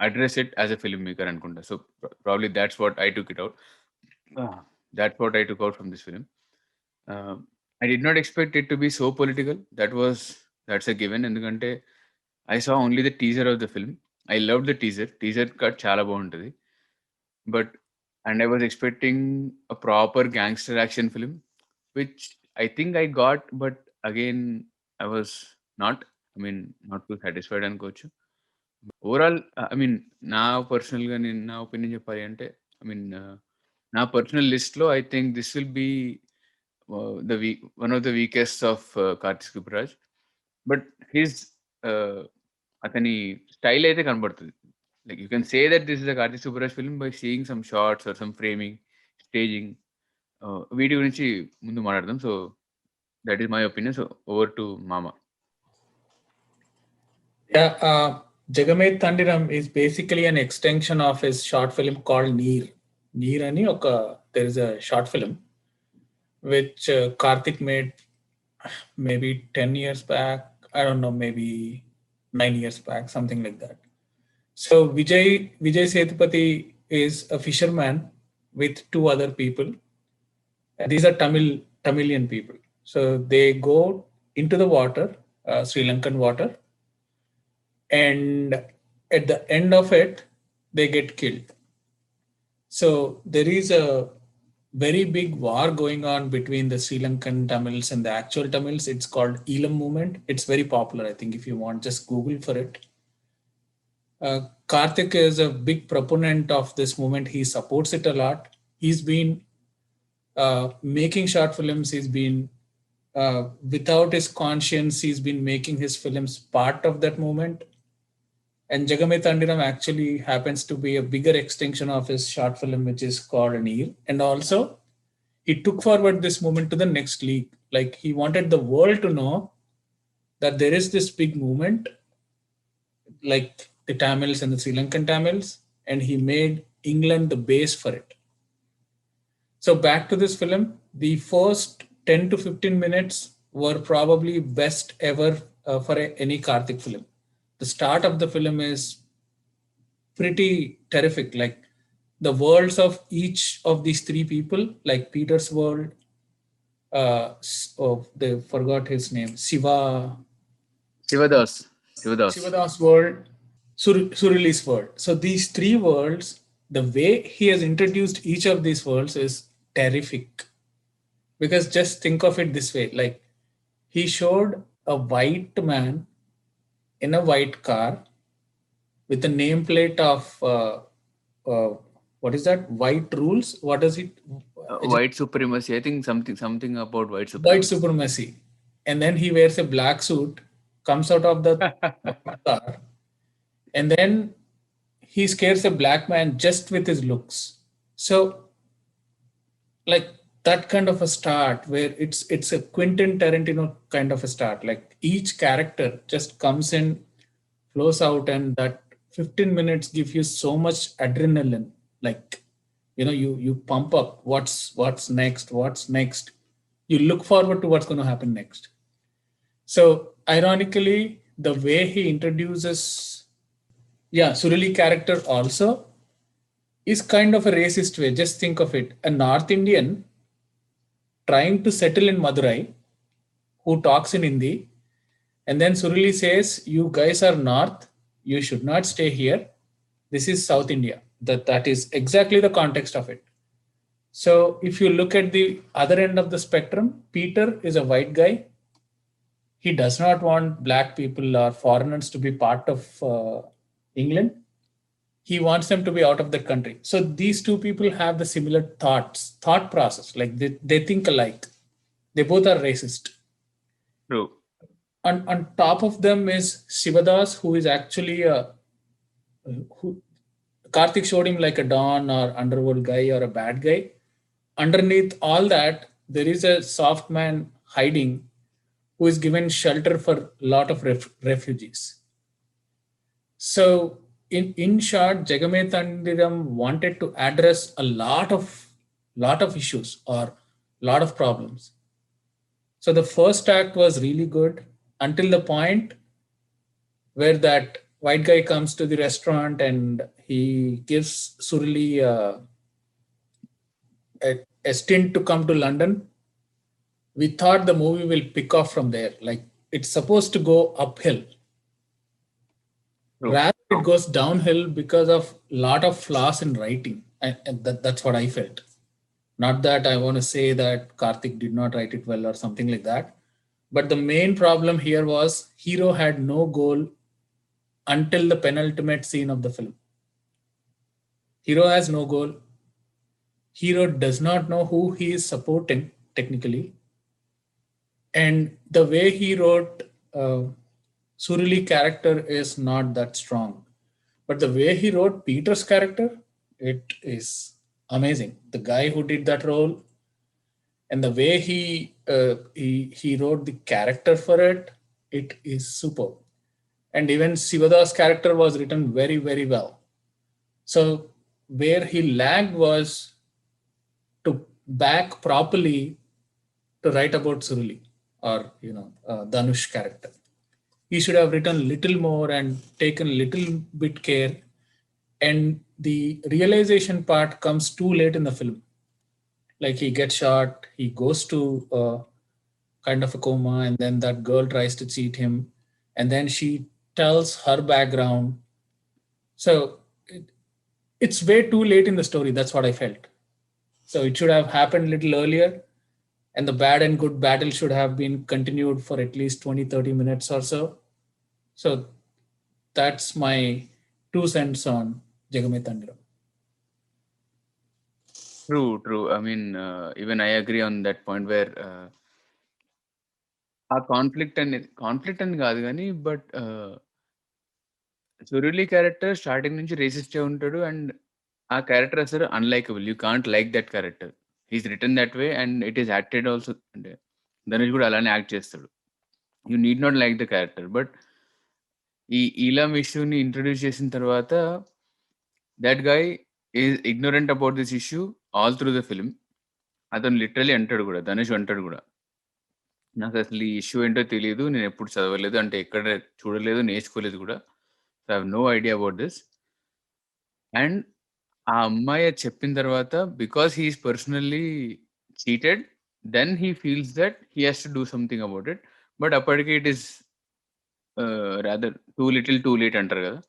S1: address it as a filmmaker అనుకుంటా. So probably that's what I took out from this film. I did not expect it to be so political. That's a given, ఎందుకంటే I saw only the teaser of the film. I loved the teaser cut చాలా బాగుంటుంది, and I was expecting a proper gangster action film, which I think I got, but again I was not too satisfied అనుకోవచ్చు. Overall నా పర్సనల్గా నా opinion చెప్పాలి అంటే, నా personal లిస్ట్లో I think this will be one of the weakest of Karthik Subbaraj. But అతని style అయితే కనబడుతుంది. Like you can say that this is the Karthik Subbaraj film by seeing some shots or some framing, staging, వీటి గురించి ముందు మాట్లాడదాం. So that is my opinion. So over to మామ.
S2: Yeah, Jagame Tandiram is basically an extension of his short film called Neer, Neerani, there is a short film which Karthik made maybe 10 years back. I don't know, maybe 9 years back, something like that. So Vijay Sethupathi is a fisherman with two other people. And these are Tamilian people. So they go into the water, Sri Lankan water, and at the end of it, they get killed. So there is a very big war going on between the Sri Lankan Tamils and the actual Tamils. It's called Elam movement. It's very popular. I think if you want, just Google for it. Karthik is a big proponent of this movement. He supports it a lot. He's been making short films. He's been without his conscience. He's been making his films part of that movement. And Jagame Thandiram actually happens to be a bigger extension of his short film, which is called Neer. And also, he took forward this movement to the next league. Like he wanted the world to know that there is this big movement, like the Tamils and the Sri Lankan Tamils, and he made England the base for it. So back to this film, the first 10 to 15 minutes were probably best ever for any Karthik film. The start of the film is pretty terrific. Like the worlds of each of these three people, like Peter's world, they forgot his name, Sivadas world, Surili's world. So these three worlds, the way he has introduced each of these worlds is terrific. Because just think of it this way, like he showed a white man in a white car with a nameplate of what is that? White rules? What is it?
S1: White supremacy. I think something about white supremacy.
S2: White supremacy. And then he wears a black suit, comes out of the car, and then he scares a black man just with his looks. So, like that kind of a start where it's a Quentin Tarantino kind of a start. Like each character just comes in, flows out, and that 15 minutes give you so much adrenaline. Like, you pump up. What's next? You look forward to what's going to happen next. So ironically, the way he introduces, Surili character also is kind of a racist way. Just think of it. A North Indian trying to settle in Madurai who talks in Hindi. And then Surili says, you guys are North. You should not stay here. This is South India. That is exactly the context of it. So if you look at the other end of the spectrum, Peter is a white guy. He does not want black people or foreigners to be part of England. He wants them to be out of the country. So these two people have the similar thought process. Like they think alike. They both are racist.
S1: True.
S2: On top of them is Sivadas, who is actually Karthik showed him like a Don or underworld guy or a bad guy. Underneath all that, there is a soft man hiding who is given shelter for a lot of refugees. So in short, Jagame Thandiram wanted to address a lot of issues or lot of problems. So the first act was really good until the point where that white guy comes to the restaurant and he gives Surili a stint to come to London. We thought the movie will pick off from there. Like it's supposed to go uphill. Rather, it goes downhill because of a lot of flaws in writing. And that's what I felt. Not that I want to say that Karthik did not write it well or something like that. But the main problem here was hero had no goal until the penultimate scene of the film. Hero has no goal. Hero does not know who he is supporting technically. And the way he wrote Surili character is not that strong. But the way he wrote Peter's character, it is amazing. The guy who did that role and the way he wrote the character for it, it is superb. And even Sivadas' character was written very, very well. So where he lagged was to back properly to write about Suruli or Dhanush character. He should have written little more and taken little bit care, and the realization part comes too late in the film. Like he gets shot, he goes to kind of a coma, and then that girl tries to cheat him, and then she tells her background. So it's way too late in the story. That's what I felt. So it should have happened a little earlier, and the bad and good battle should have been continued for at least 20-30 minutes or so. So that's my 2 cents on Jagame Tandiram.
S1: True. I mean, even I agree on that point where ఆ conflict అని కాదు కానీ but Suruli character starting నుంచి రేసిస్టే ఉంటాడు and ఆ character అసలు unlikable. You can't like that character. He's written that way and it is acted also. అంటే ధనుష్ కూడా అలానే యాక్ట్ చేస్తాడు. You need not like the character. But ఈ ఈలాం ఇష్యూని ఇంట్రడ్యూస్ చేసిన తర్వాత that guy is ignorant about this issue all through the film. అతను literally అంటాడు కూడా, ధనుష్ అంటాడు కూడా, నాకు అసలు ఈ ఇష్యూ ఏంటో తెలియదు, నేను ఎప్పుడు చదవలేదు, అంటే ఎక్కడ చూడలేదు, నేర్చుకోలేదు కూడా, so I have no idea about this. And ఆ అమ్మాయి చెప్పిన తర్వాత because he's personally cheated, then he feels that he has to do something about it. But అప్పటికి it is rather too little too late అంటారు కదా,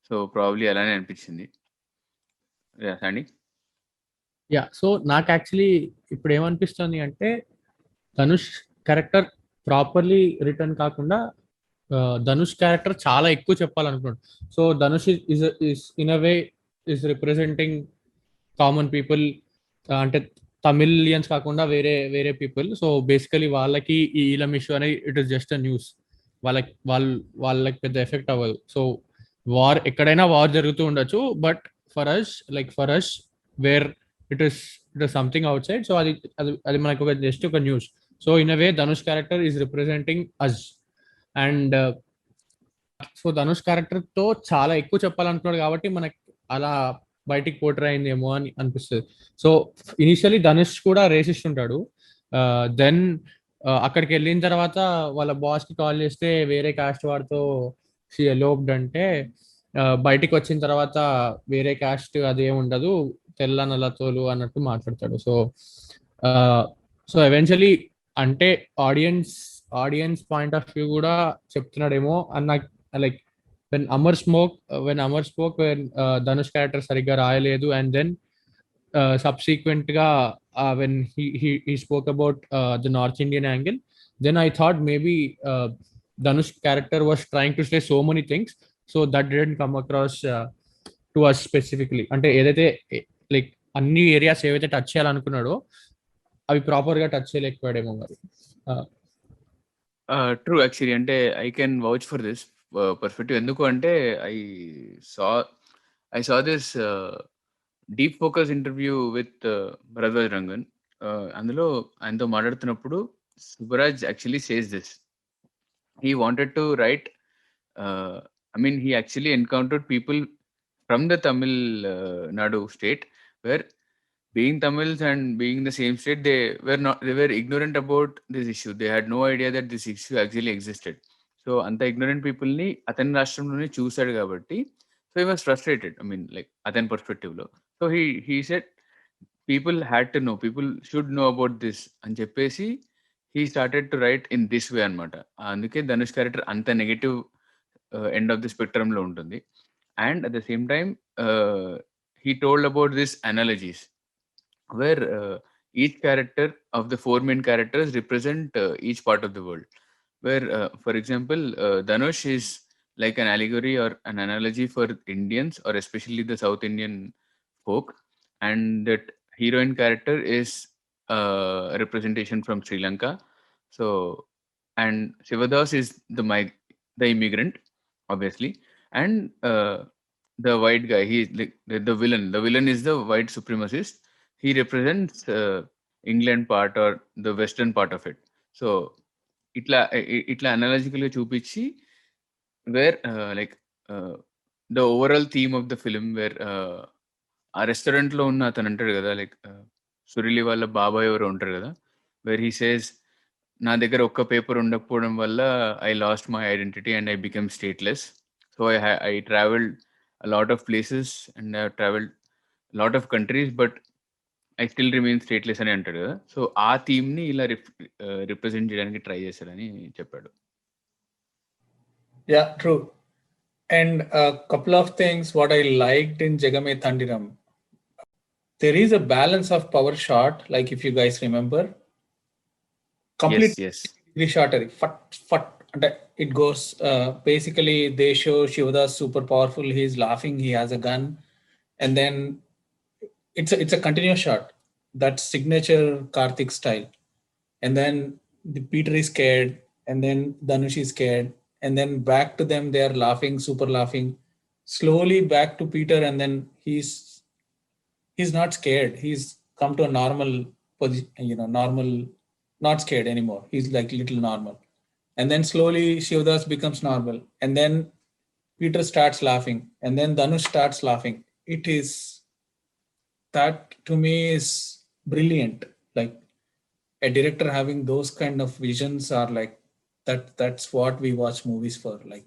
S1: సో probably అలానే అనిపించింది. సండి
S4: యా, సో నాకు యాక్చువల్లీ ఇప్పుడు ఏమనిపిస్తుంది అంటే ధనుష్ క్యారెక్టర్ ప్రాపర్లీ రిటర్న్ కాకుండా ధనుష్ క్యారెక్టర్ చాలా ఎక్కువ చెప్పాలనుకున్నాడు. So Dhanush is in a way is representing common people, అంటే తమిళియన్స్ కాకుండా వేరే వేరే పీపుల్. సో బేసికలీ వాళ్ళకి ఈ ఈలం ఇష్యూ అనేది it is just a news. వాళ్ళకి పెద్ద ఎఫెక్ట్ అవ్వదు. సో వార్ ఎక్కడైనా వార్ జరుగుతూ ఉండొచ్చు, but for us where it is something outside. So అది మనకు ఒక జస్ట్ ఒక news. So in a way Dhanush character is representing us. And so Dhanush character తో చాలా ఎక్కువ చెప్పాలనుకున్నాడు కాబట్టి మనకి అలా బయటికి పోర్ట్రే అయిందేమో అని అనిపిస్తుంది. సో ఇనిషియలీ ధనుష్ కూడా రేసిస్ట్ ఉంటాడు. దెన్ అక్కడికి వెళ్ళిన తర్వాత వాళ్ళ బాస్ కి కాల్ చేస్తే వేరే కాస్ట్ వాడితో ఎలోప్డ్ అంటే, బయటికి వచ్చిన తర్వాత వేరే కాస్ట్ అదేం ఉండదు, తెల్ల నల్లతోలు అన్నట్టు మాట్లాడతాడు. సో ఎవెన్చువలీ అంటే ఆడియన్స్ పాయింట్ ఆఫ్ వ్యూ కూడా చెప్తున్నాడేమో అని నాకు like when Amar spoke when Dhanush character సరిగ్గా రాయలేదు, and then subsequent గా when he spoke about the North Indian angle, then I thought maybe Dhanush character was trying to say so many things, so that didn't come across to us specifically. అంటే ఏదైతే like అన్ని areas ఏవైతే touch చేయాలనుకున్నాడో అవి proper గా touch చేయలేకపోయాడేమో మరి.
S1: True actually, అంటే I can vouch for this perspective. ఎందుకు అంటే I saw this deep focus interview with Bharadwaj Rangan. అందులో ఆయనతో మాట్లాడుతున్నప్పుడు Subbaraj actually says this. He wanted to write, I mean he actually encountered people from the Tamil Nadu state, where being Tamils and being the same state, they were ignorant about this issue. They had no idea that this issue actually existed. So anta ignorant people ni atani rashtramlone chusadu kabatti, so he was frustrated. I mean, like atani perspective lo, so he said people had to know, people should know about this అని చెప్పేసి he started to write in this way అన్నమాట. అందుకే Dhanush character అంత negative end of the spectrum లో ఉంటుంది. And at the same time he told about this analogies where each character of the 4 main characters represent each part of the world. Where, for example, Dhanush is like an allegory or an analogy for Indians, or especially the South Indian folk, and that heroine character is a representation from Sri Lanka. So, and Sivadas is the immigrant, obviously, and the white guy, he is like the villain. The villain is the white supremacist. He represents England part or the western part of it. So itla analogically chupichi, where like the overall theme of the film, where ఆ restaurant లో ఉన్న అతను అంటాడు కదా, like సురిలి వాళ్ళ బాబాయ్ ఎవరు ఉంటారు కదా, వేర్ హీ సేస్ నా దగ్గర ఒక్క పేపర్ ఉండకపోవడం వల్ల I lost my identity and I become stateless. So I travelled lot of places and I travelled lot of countries but I still remain stateless అని అంటాడు కదా. సో ఆ థీమ్ ని ఇలా రిప్రజెంట్ చేయడానికి ట్రై చేశాడని చెప్పాడు.
S2: Yeah, true. And a couple of things what I liked in Jagame Thandiram. There is a balance of power shot, like if you guys remember. Complete
S1: Yes.
S2: shot అది ఫట్ అంటే it goes basically they show Shivadas super powerful, he is laughing, he has a gun, and then it's a continuous shot, that signature Karthik style. And then the Peter is scared, and then Dhanush is scared, and then back to them, they are laughing, super laughing, slowly back to Peter, and then he's not scared, he's come to a normal position, normal, not scared anymore, he's like little normal. And then slowly Shivadas becomes normal, and then Peter starts laughing, and then Dhanush starts laughing. It is, that to me is brilliant. Like a director having those kind of visions are like that's what we watch movies for. Like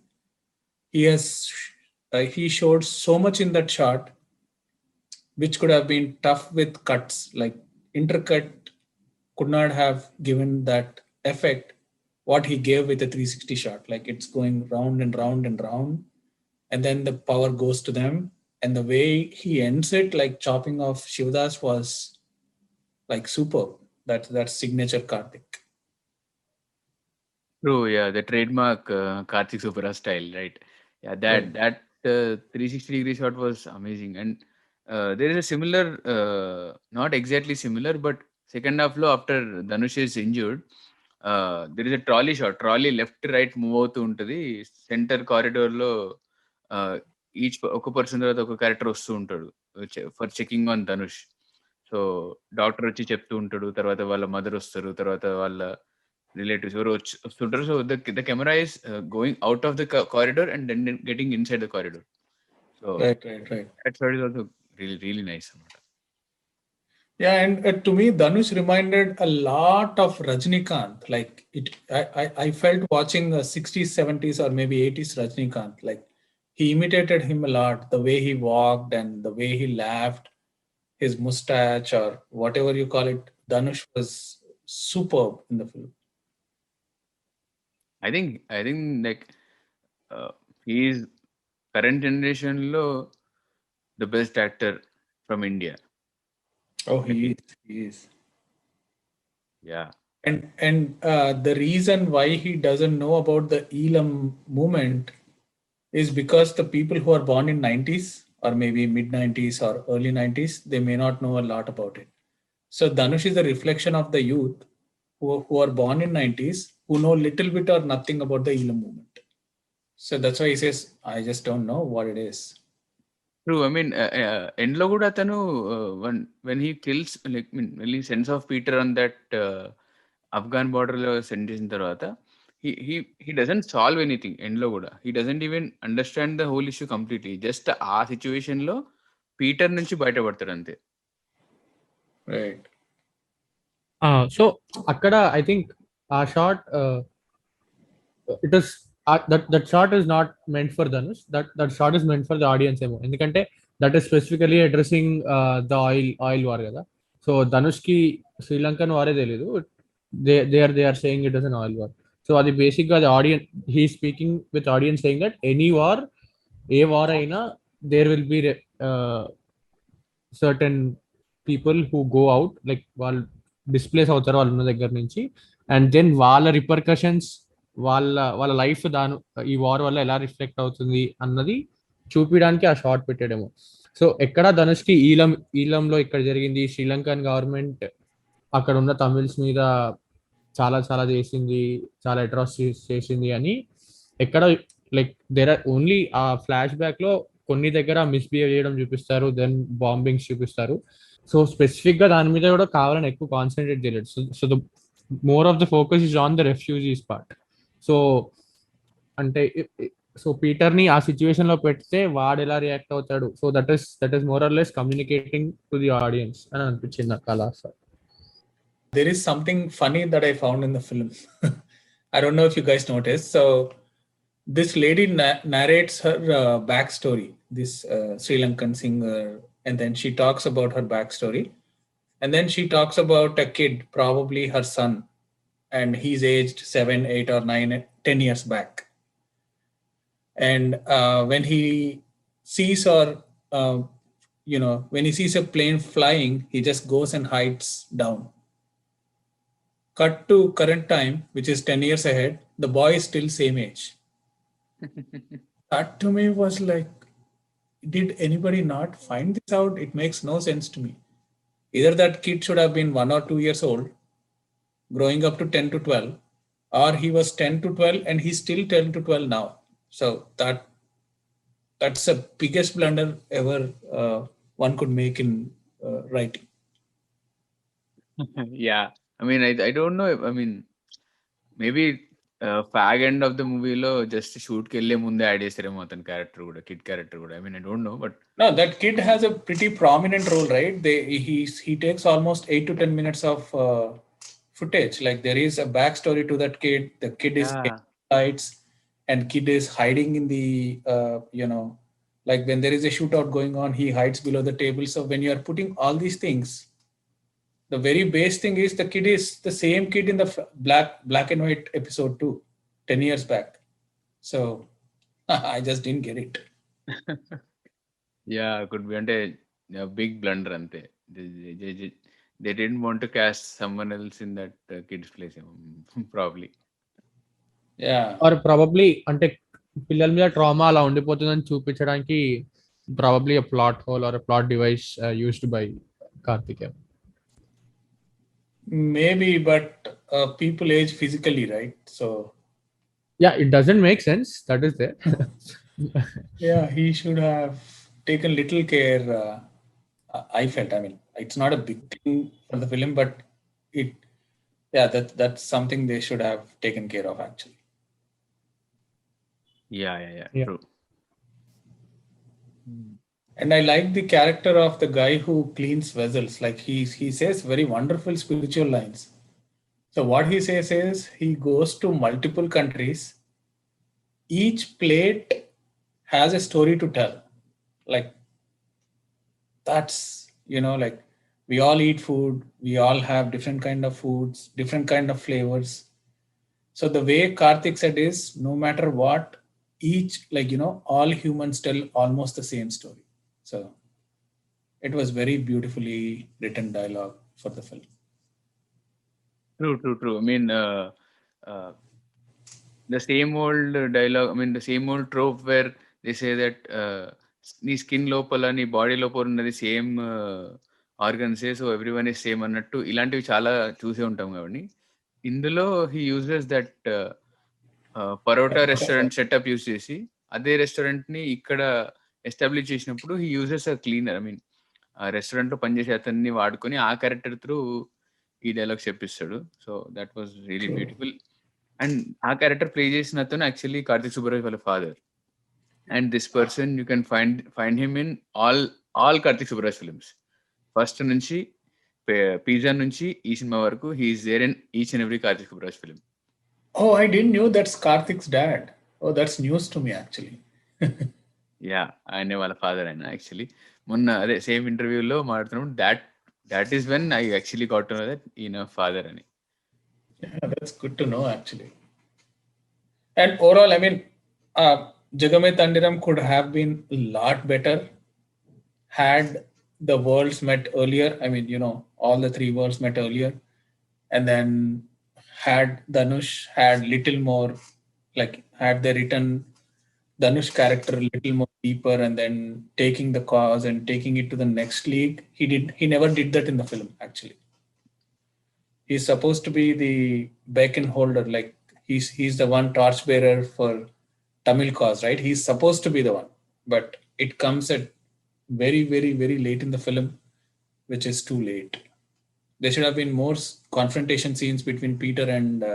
S2: he showed so much in that shot which could have been tough with cuts, like intercut could not have given that effect what he gave with a 360 shot. Like it's going round and round and round, and then the power goes to them, and the way he ends it, like chopping off Shivadas, was like superb. That's signature Karthik.
S1: True, yeah, the trademark Karthik Supera style, right? Yeah, that 360-degree shot was amazing. And there is a similar, not exactly similar, but second half లో after Dhanush is injured, there is a trolley shot. Trolley left right move అవుతూ ఉంటుంది. Centre corridor లో ఒక person తర్వాత ఒక character వస్తూ ఉంటాడు for checking on Dhanush. So doctor వచ్చి చెప్తూ ఉంటాడు, తర్వాత వాళ్ళ మదర్ వస్తారు, తర్వాత వాళ్ళ రిలేటివ్స్ ఎవరు వస్తుంటారు. So the camera is going out of the corridor and then getting inside the corridor. So
S2: Right.
S1: that shot is also really nice అన్నమాట.
S2: Yeah, and to me, Dhanush reminded a lot of Rajnikant. Like I felt watching a 60s, 70s, or maybe 80s Rajnikant. Like he imitated him a lot. The way he walked and the way he laughed, his mustache or whatever you call it. Dhanush was superb in the film.
S1: I think like he is current generation లో the best actor from India.
S2: Oh, he is.
S1: Yeah.
S2: And the reason why he doesn't know about the Elam movement is because the people who are born in 90s or maybe mid 90s or early 90s, they may not know a lot about it. So Dhanush is a reflection of the youth who are born in 90s, who know little bit or nothing about the Elam movement. So that's why he says, I just don't know what it is.
S1: True. I mean, end లో కూడా అతను when he kills, like when he sends off Peter on that Afghan border లో send చేసిన తర్వాత he doesn't solve anything. End లో కూడా he doesn't even understand the whole issue completely. Just ఆ situation లో పీటర్ నుంచి బయటపడతాడు అంతే.
S2: Right.
S4: సో అక్కడ ఐ థింక్ ఆ shot it is that shot is not meant for Dhanush, that shot is meant for the audience ఏమో, ఎందుకంటే that is specifically addressing the oil war కదా. సో ధనుష్ కి శ్రీలంకన్ వారే తెలీదు, they are saying it is an oil war. So అది basic గా అది audience, he speaking with audience saying that any war, ఏ వార్ అయినా there will be certain people who go out, like వాళ్ళు డిస్ప్లేస్ అవుతారు వాళ్ళు ఉన్న దగ్గర నుంచి, అండ్ దెన్ వాళ్ళ రిపర్కషన్స్, వాళ్ళ లైఫ్ ఈ వార్ వల్ల ఎలా రిఫ్లెక్ట్ అవుతుంది అన్నది చూపించడానికి ఆ షాట్ పెట్టాడేమో. సో ఎక్కడ ధనుష్కి ఈలంలో ఇక్కడ జరిగింది, శ్రీలంకన్ గవర్నమెంట్ అక్కడ ఉన్న తమిళ్స్ మీద చాలా చాలా చేసింది, చాలా అట్రాసిటీస్ చేసింది అని ఎక్కడ, లైక్ దేర్ ఆర్ ఓన్లీ ఆ ఫ్లాష్ బ్యాక్ లో కొన్ని దగ్గర మిస్బిహేవ్ చేయడం చూపిస్తారు, దెన్ బాంబింగ్స్ చూపిస్తారు. సో స్పెసిఫిక్ గా దాని మీద కూడా కావాలని ఎక్కువ కాన్సన్ట్రేట్ చేయలేదు. So the more of the focus is on the refugees part. So అంటే సో పీటర్ ని ఆ సిచ్యువేషన్ లో పెడితే వాడు ఎలా రియాక్ట్ అవుతాడు, so that is more or less communicating to the audience అని అనిపించింది నాకు అలా sir.
S2: There is something funny that I found in the film. I don't know if you guys noticed. So this lady narrates her backstory, this Sri Lankan singer, and then she talks about her backstory. And then she talks about a kid, probably her son, and he's aged 7, 8, or 9, 10 years back. And when he sees her, when he sees a plane flying, he just goes and hides down. Cut to current time, which is 10 years ahead, the boy is still same age. That to me was like, did anybody not find this out? It makes no sense to me. Either that kid should have been 1 or 2 years old, growing up to 10 to 12, or he was 10 to 12 and he's still 10 to 12 now. So that's the biggest blunder ever one could make in writing.
S1: Yeah, I mean, I don't know. I mean, maybe fag end of the movie lo just shoot కి వెళ్ళే ముందే add చేస్తారేమో అతని character కూడా, kid character కూడా. I mean, I don't know, but
S2: No, that kid has a pretty prominent role, right? He takes almost 8 to 10 minutes of footage. Like there is a backstory to that kid. The kid is
S1: yeah,
S2: lights, and kid is hiding in the like when there is a shootout going on, he hides below the table. So when you are putting all these things, the very base thing is the kid is the same kid in the black and white episode 2, 10 years back. So I just didn't get it.
S1: yeah, could be అంటే big blunder అంతే. They didn't want to cast someone else in that kid's place, probably.
S2: Yeah.
S4: Or probably అంటే పిల్లల మీద trauma అలా ఉండిపోతుందని చూపించడానికి probably a plot hole or a plot device used by Karthikeya.
S2: Maybe, but people age physically, right? So
S4: Yeah, it doesn't make sense. That is there.
S2: yeah, he should have taken little care. I felt. I mean, it's not a big thing for the film, but that's something they should have taken care of actually.
S1: Yeah,
S4: Yeah.
S1: true.
S2: And I like the character of the guy who cleans vessels. Like he says very wonderful spiritual lines. So what he says is he goes to multiple countries. Each plate has a story to tell. Like that's, like we all eat food. We all have different kind of foods, different kind of flavors. So the way Karthik said is no matter what, each, all humans tell almost the same story. So it was very beautifully written dialogue for the film.
S1: True. I mean, the same old dialogue, I mean, the same old trope where they say that నీ skin లోపల నీ body లోపల ఉన్నది same ఆర్గన్సే, so every one is same అన్నట్టు ఇలాంటివి చాలా చూసే ఉంటాం కాబట్టి ఇందులో he uses that parotta restaurant setup use చేసి అదే రెస్టారెంట్ ని ఇక్కడ ఎస్టాబ్లిష్ చేసినప్పుడు he uses a cleaner. I mean ఆ రెస్టారెంట్ లో పనిచేసే అతన్ని వాడుకొని ఆ క్యారెక్టర్ త్రూ ఈ డైలాగ్స్ చెప్పిస్తాడు. So that was really beautiful. And ఆ క్యారెక్టర్ ప్లే చేసిన అతను యాక్చువల్లీ కార్తిక్ సుబ్బరాజ్ వాళ్ళ father. And this person you can find him in all Karthik Subbaraj films. First nunchi Pizza nunchi ee cinema varaku he is there in each and every Karthik Subbaraj film.
S2: Oh, I didn't know that's Karthik's dad. Oh, that's news to me actually.
S1: Yeah, ayane wala father aina actually. Monna ade same interview lo maatladunnam that is when I actually got to know that ina father ani.
S2: Yeah, that's good to know actually. And overall, I mean, Jagame Tandiram could have been a lot better had the worlds met earlier. I mean, all the 3 worlds met earlier. And then had Dhanush had little more, like had they written Dhanush character a little more deeper and then taking the cause and taking it to the next league. He never did that in the film actually. He's supposed to be the beacon holder, like he's the one torchbearer for Tamil cause, right? He's supposed to be the one, but it comes at very, very, very late in the film, which is too late. There should have been more confrontation scenes between Peter and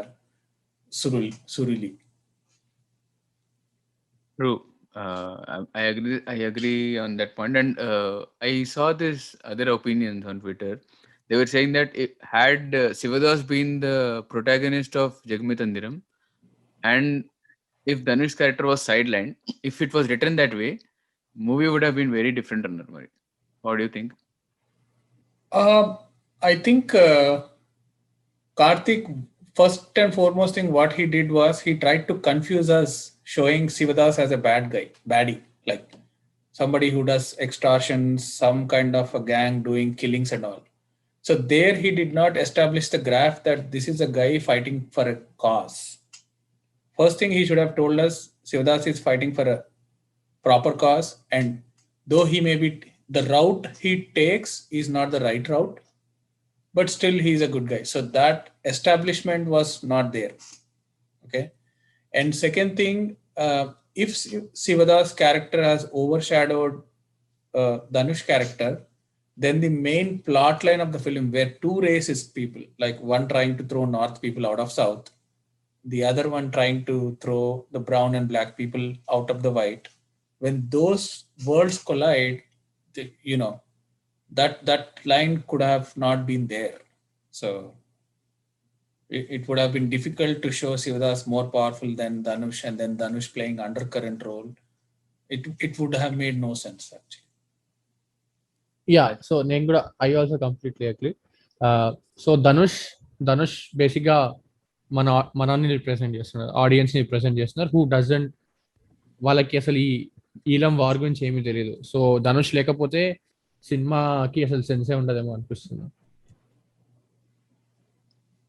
S2: Surili.
S1: True. I agree on that point, and I saw this other opinions on Twitter. They were saying that had Sivadas been the protagonist of Jagmeet, and if Dhanush's character was sidelined, if it was written that way, movie would have been very different. Normally, what do you think?
S2: I think Karthik, first and foremost thing, what he did was he tried to confuse us, showing Sivadas as a bad guy, baddie, like somebody who does extortion, some kind of a gang doing killings and all. So there he did not establish the graph that this is a guy fighting for a cause. First thing he should have told us, Sivadas is fighting for a proper cause, and though he may be the route he takes is not the right route, but still he's a good guy. So that establishment was not there. Okay. And second thing, if Sivadas character has overshadowed Dhanush character, then the main plot line of the film where two racist people, like one trying to throw North people out of South, the other one trying to throw the brown and black people out of the white, when those worlds collide, you know, that line could have not been there. So it would have been difficult to show Sivadas more powerful than Dhanush, and then Dhanush playing undercurrent role. It would have made no sense actually.
S4: Yeah, so నేను కూడా I also completely agree. So Dhanush బేసిక్గా మనల్ని represent చేస్తున్నారు, ఆడియన్స్ని represent చేస్తున్నారు, who doesn't, వాళ్ళకి అసలు ఈ ఈలం వార్ గురించి ఏమీ తెలియదు. సో ధనుష్ లేకపోతే సినిమాకి అసలు సెన్సే ఉండదేమో అనిపిస్తుంది.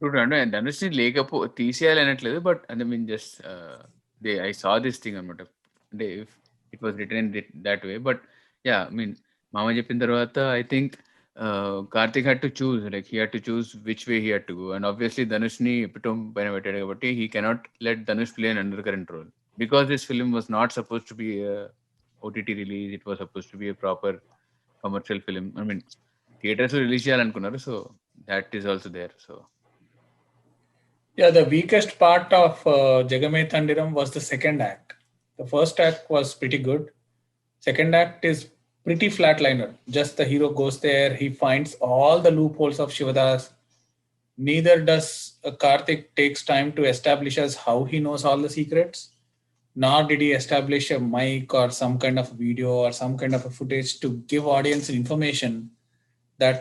S1: చూడండి, ధనుష్ని తీసేయాలి అనట్లేదు, but I mean just I saw this thing అనమాట. అంటే it was written that way, but yeah I mean మామ చెప్పిన తర్వాత I think Karthik had to choose, like he had to choose which way he had to go. And obviously ధనుష్ని epitome పైన పెట్టాడు కాబట్టి he cannot let Dhanush play an undercurrent role, because this film was not suppose to be OTT release, it was suppose to be a proper commercial film. I mean theatres release చేయాలనుకున్నారు, so that is also there. So
S2: yeah, the weakest part of Jagame Thandiram was the second act. The first act was pretty good. Second act is pretty flatliner. Just the hero goes there, he finds all the loopholes of Shivadas. Neither does Karthik takes time to establish us how he knows all the secrets, nor did he establish a mic or some kind of video or some kind of a footage to give audience information that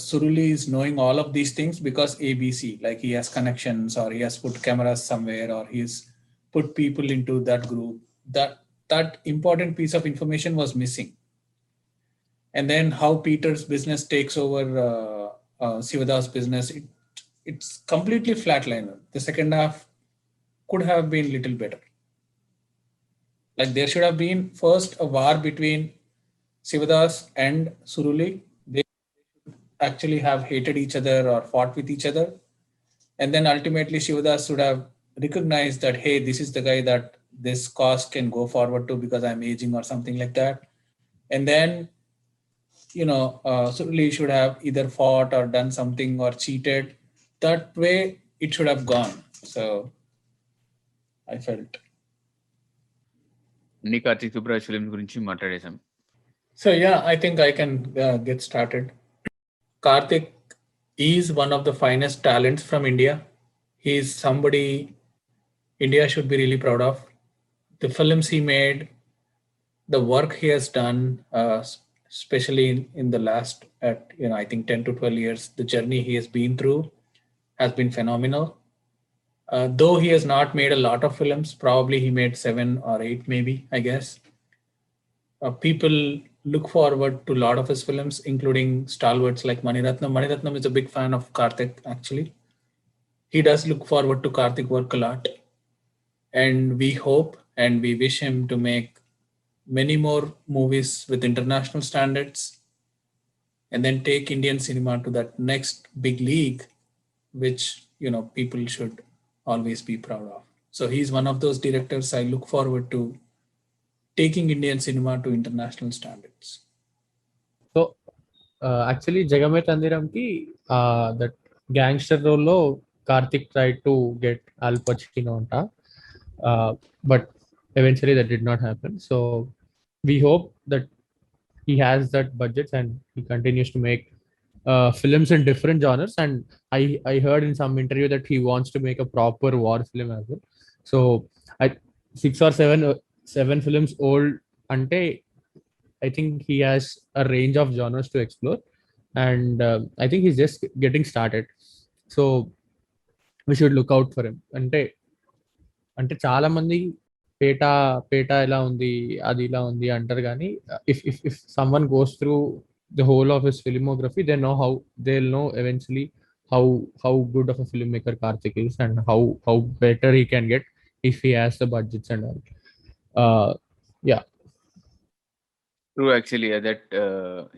S2: Suruli is knowing all of these things because ABC, like he has connections or he has put cameras somewhere or he's put people into that group. That important piece of information was missing. And then how Peter's business takes over Sivadas' business, it's completely flatliner. The second half could have been little better. Like there should have been first a war between Sivadas and Suruli. They actually have hated each other or fought with each other. And then ultimately Shivadas should have recognized that, hey, this is the guy that this cause can go forward to because I'm aging or something like that. And then, Suruli should have either fought or done something or cheated. That way it should have gone. So I felt.
S1: అన్ని Karthik Subbaraj films గురించి మాట్లాడేశాం.
S2: So yeah, I think I can get started. Karthik is one of the finest talents from India. He is somebody India should be really proud of. The films he made, the work he has done, especially in the last, I think 10 to 12 years, the journey he has been through has been phenomenal. Though he has not made a lot of films, probably he made 7 or 8 maybe, I guess. People look forward to a lot of his films, including stalwarts like Mani Ratnam. Mani Ratnam is a big fan of Karthik, actually. He does look forward to Karthik work a lot. And we hope and we wish him to make many more movies with international standards and then take Indian cinema to that next big league, which, people should always be proud of. So he's one of those directors I look forward to taking Indian cinema to international standards.
S4: So actually జగమే తందిరంకి that gangster రోల్లో Karthik try to get all పచినో అంట, but eventually that did not happen. So we hope that he has that budget and he continues to make films in different genres. And I heard in some interview that he wants to make a proper war film as well. So I 6 or 7 films old ante, I think he has a range of genres to explore, and I think he's just getting started. So we should look out for him. అంటే చాలా మంది పేట పేట ఎలా ఉంది, అది ఇలా ఉంది అంటారు. కానీ if someone goes through the whole of his filmography, they'll know eventually how good of a filmmaker Karthik is, and how better he can get if he has the budgets and all. Yeah.
S1: True, actually, that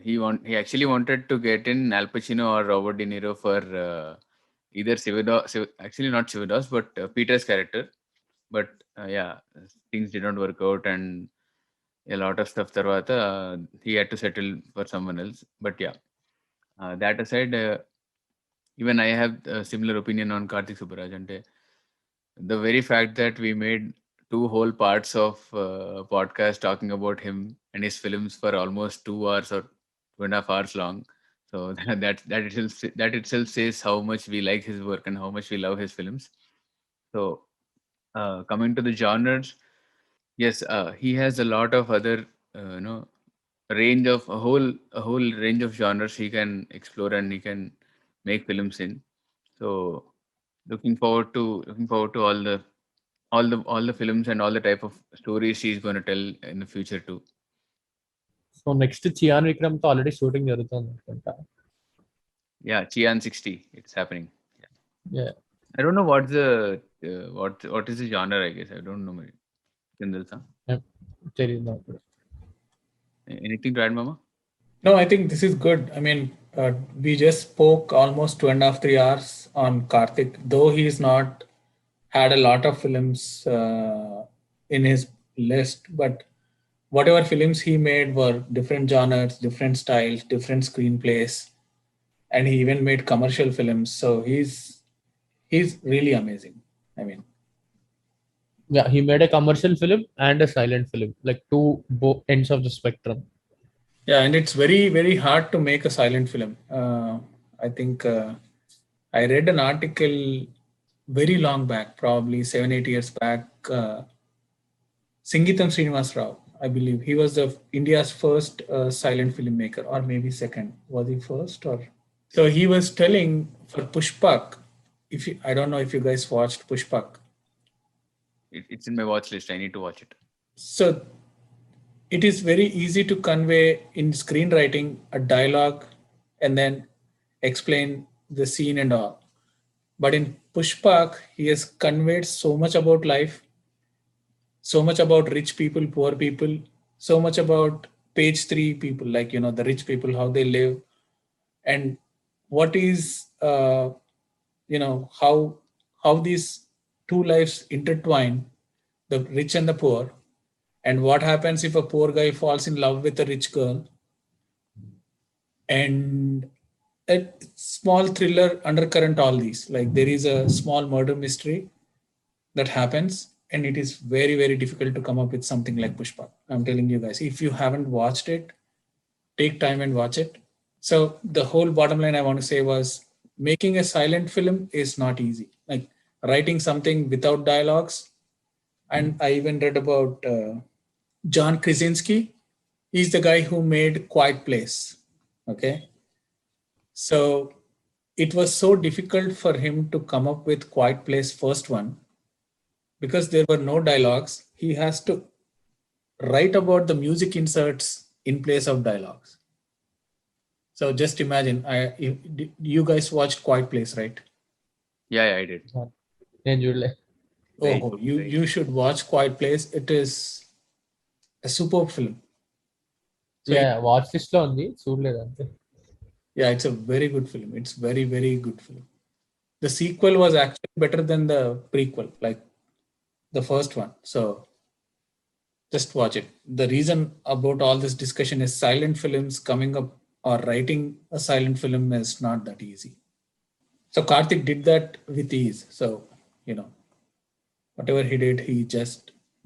S1: he actually wanted to get in Al Pacino or Robert De Niro for either actually not Cividos, but Peter's character. But yeah, things did not work out, and a lot of stuff tarvata he had to settle for someone else. But yeah, that aside, even I have a similar opinion on Karthik Subbaraj. And the very fact that we made 2 whole parts of podcast talking about him and his films for almost 2 hours or 2.5 hours long. So that itself says how much we like his work and how much we love his films. So coming to the genres, yes, he has a lot of other a whole range of genres he can explore and he can make films in. So looking forward to all the films and all the type of stories he's going to tell in the future too.
S4: So next Chiyaan Vikram తో already shooting జరుగుతుంది అనుకుంటా.
S1: Yeah, Chian 60, it's happening.
S4: Yeah.
S1: I don't know what's the what is the genre, I guess. I don't know.
S4: తెలియదు నాకు.
S1: Anything to add, Mama?
S2: No, I think this is good. I mean, we just spoke almost 2.5, 3 hours on Karthik, though he's not had a lot of films in his list, but whatever films he made were different genres, different styles, different screenplays, and he even made commercial films. So he's really amazing. I mean,
S4: Yeah, he made a commercial film and a silent film, like two ends of the spectrum.
S2: yeah, and it's very, very hard to make a silent film. I think I read an article very long back, probably 7-8 years back. Sangeetam Srinivas Rao, I believe he was India's first silent filmmaker, or maybe second. Was he first? Or so he was telling for Pushpak. I don't know if you guys watched Pushpak.
S1: It's in my watch list. I need to watch it.
S2: So it is very easy to convey in screenwriting a dialogue and then explain the scene and all. But in Pushpak, he has conveyed so much about life, so much about rich people, poor people, so much about page 3 people, like, the rich people, how they live, and what is, how these two lives intertwine, the rich and the poor, and what happens if a poor guy falls in love with a rich girl, and a small thriller undercurrent, all these, like there is a small murder mystery that happens, and it is very, very difficult to come up with something like Pushpak. I'm telling you guys, if you haven't watched it, take time and watch it. So the whole bottom line I want to say was, making a silent film is not easy. Like writing something without dialogues. And I even read about John Krasinski. He's the guy who made Quiet Place. Okay. So it was so difficult for him to come up with Quiet Place first one, because there were no dialogues. He has to write about the music inserts in place of dialogues. So just imagine, you guys watched Quiet Place, right?
S1: Yeah, I did.
S4: నేను చూడలే.
S2: You should watch Quiet Place. It is a superb film.
S4: Watch list లో ఉంది, చూడలేదు అంతే.
S2: Yeah, it's a very good film. It's very, very good film. The sequel was actually better than the prequel, like the first one. So just watch it. The reason about all this discussion is silent films coming up or writing a silent film is not that easy. So Karthik did that with ease. So, whatever he did, he just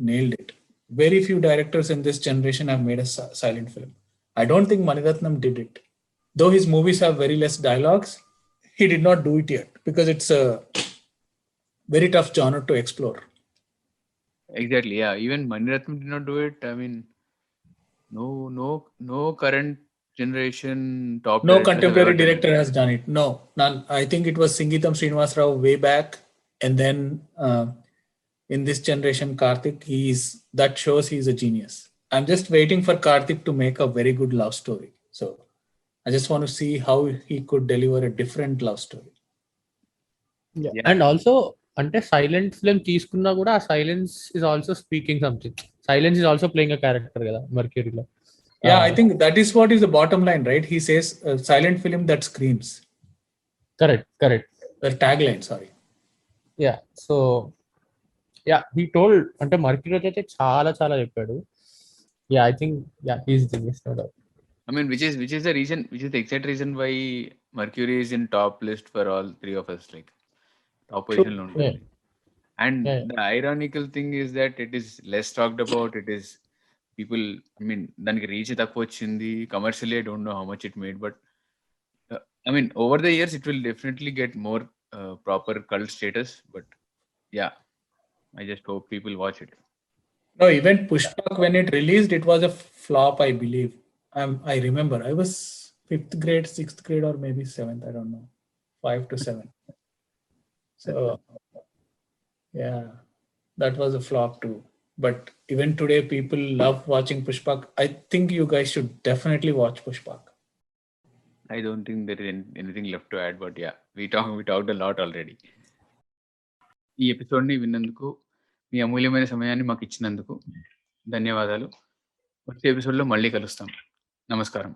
S2: nailed it. very few directors in this generation have made a silent film. I don't think Maniratnam did it. Though his movies have very less dialogues, he did not do it yet because it's a very tough genre to explore.
S1: Exactly. Yeah. Even Maniratnam did not do it. I mean, no current generation top
S2: No
S1: directors have
S2: contemporary
S1: ever done it.
S2: director has done it. No, none. I think it was Singitam Srinivas Rao way back, and then in this generation, Karthik. That shows he's a genius. I'm just waiting for Karthik to make a very good love story. So I just want to see how he could deliver a different love story.
S1: Yeah.
S4: And also అంటే silent film తీసుకున్నా కూడా ఆ silence is also speaking something. Silence is also playing a character కదా మర్క్యూరీలో.
S2: Yeah, I think that is what is the bottom line, right? He says silent film that screams.
S4: Correct.
S2: The tagline, sorry.
S4: Yeah so yeah he told అంటే Mercury అయితే చాలా చాలా చెప్పాడు. Yeah I think yeah he's genius no doubt.
S1: I mean, which is the reason, which is the exact reason why Mercury is in top list for all three of us, like top position lo ఉంటుంది. And the ironical thing is that it is less talked about. It is people, I mean, దానికి reach తక్కువ వచ్చింది. Commercially, I don't know how much it made, but I mean, over the years, it will definitely get more proper cult status. But yeah, I just hope people watch it.
S2: No, even Pushpak, when it released, it was a flop, I believe. I remember I was 5th grade, 6th grade, or maybe 7th. I don't know, 5 to 7. So yeah, that was a flop too. But even today, people love watching Pushpak. I think you guys should definitely watch Pushpak.
S1: I don't think there is anything left to add, but yeah, we talked a lot already. ఈ ఎపిసోడ్ని విన్నందుకు, మీ అమూల్యమైన సమయాన్ని మాకు ఇచ్చినందుకు ధన్యవాదాలు. వచ్చే ఎపిసోడ్లో మళ్ళీ కలుస్తాం. నమస్కారం.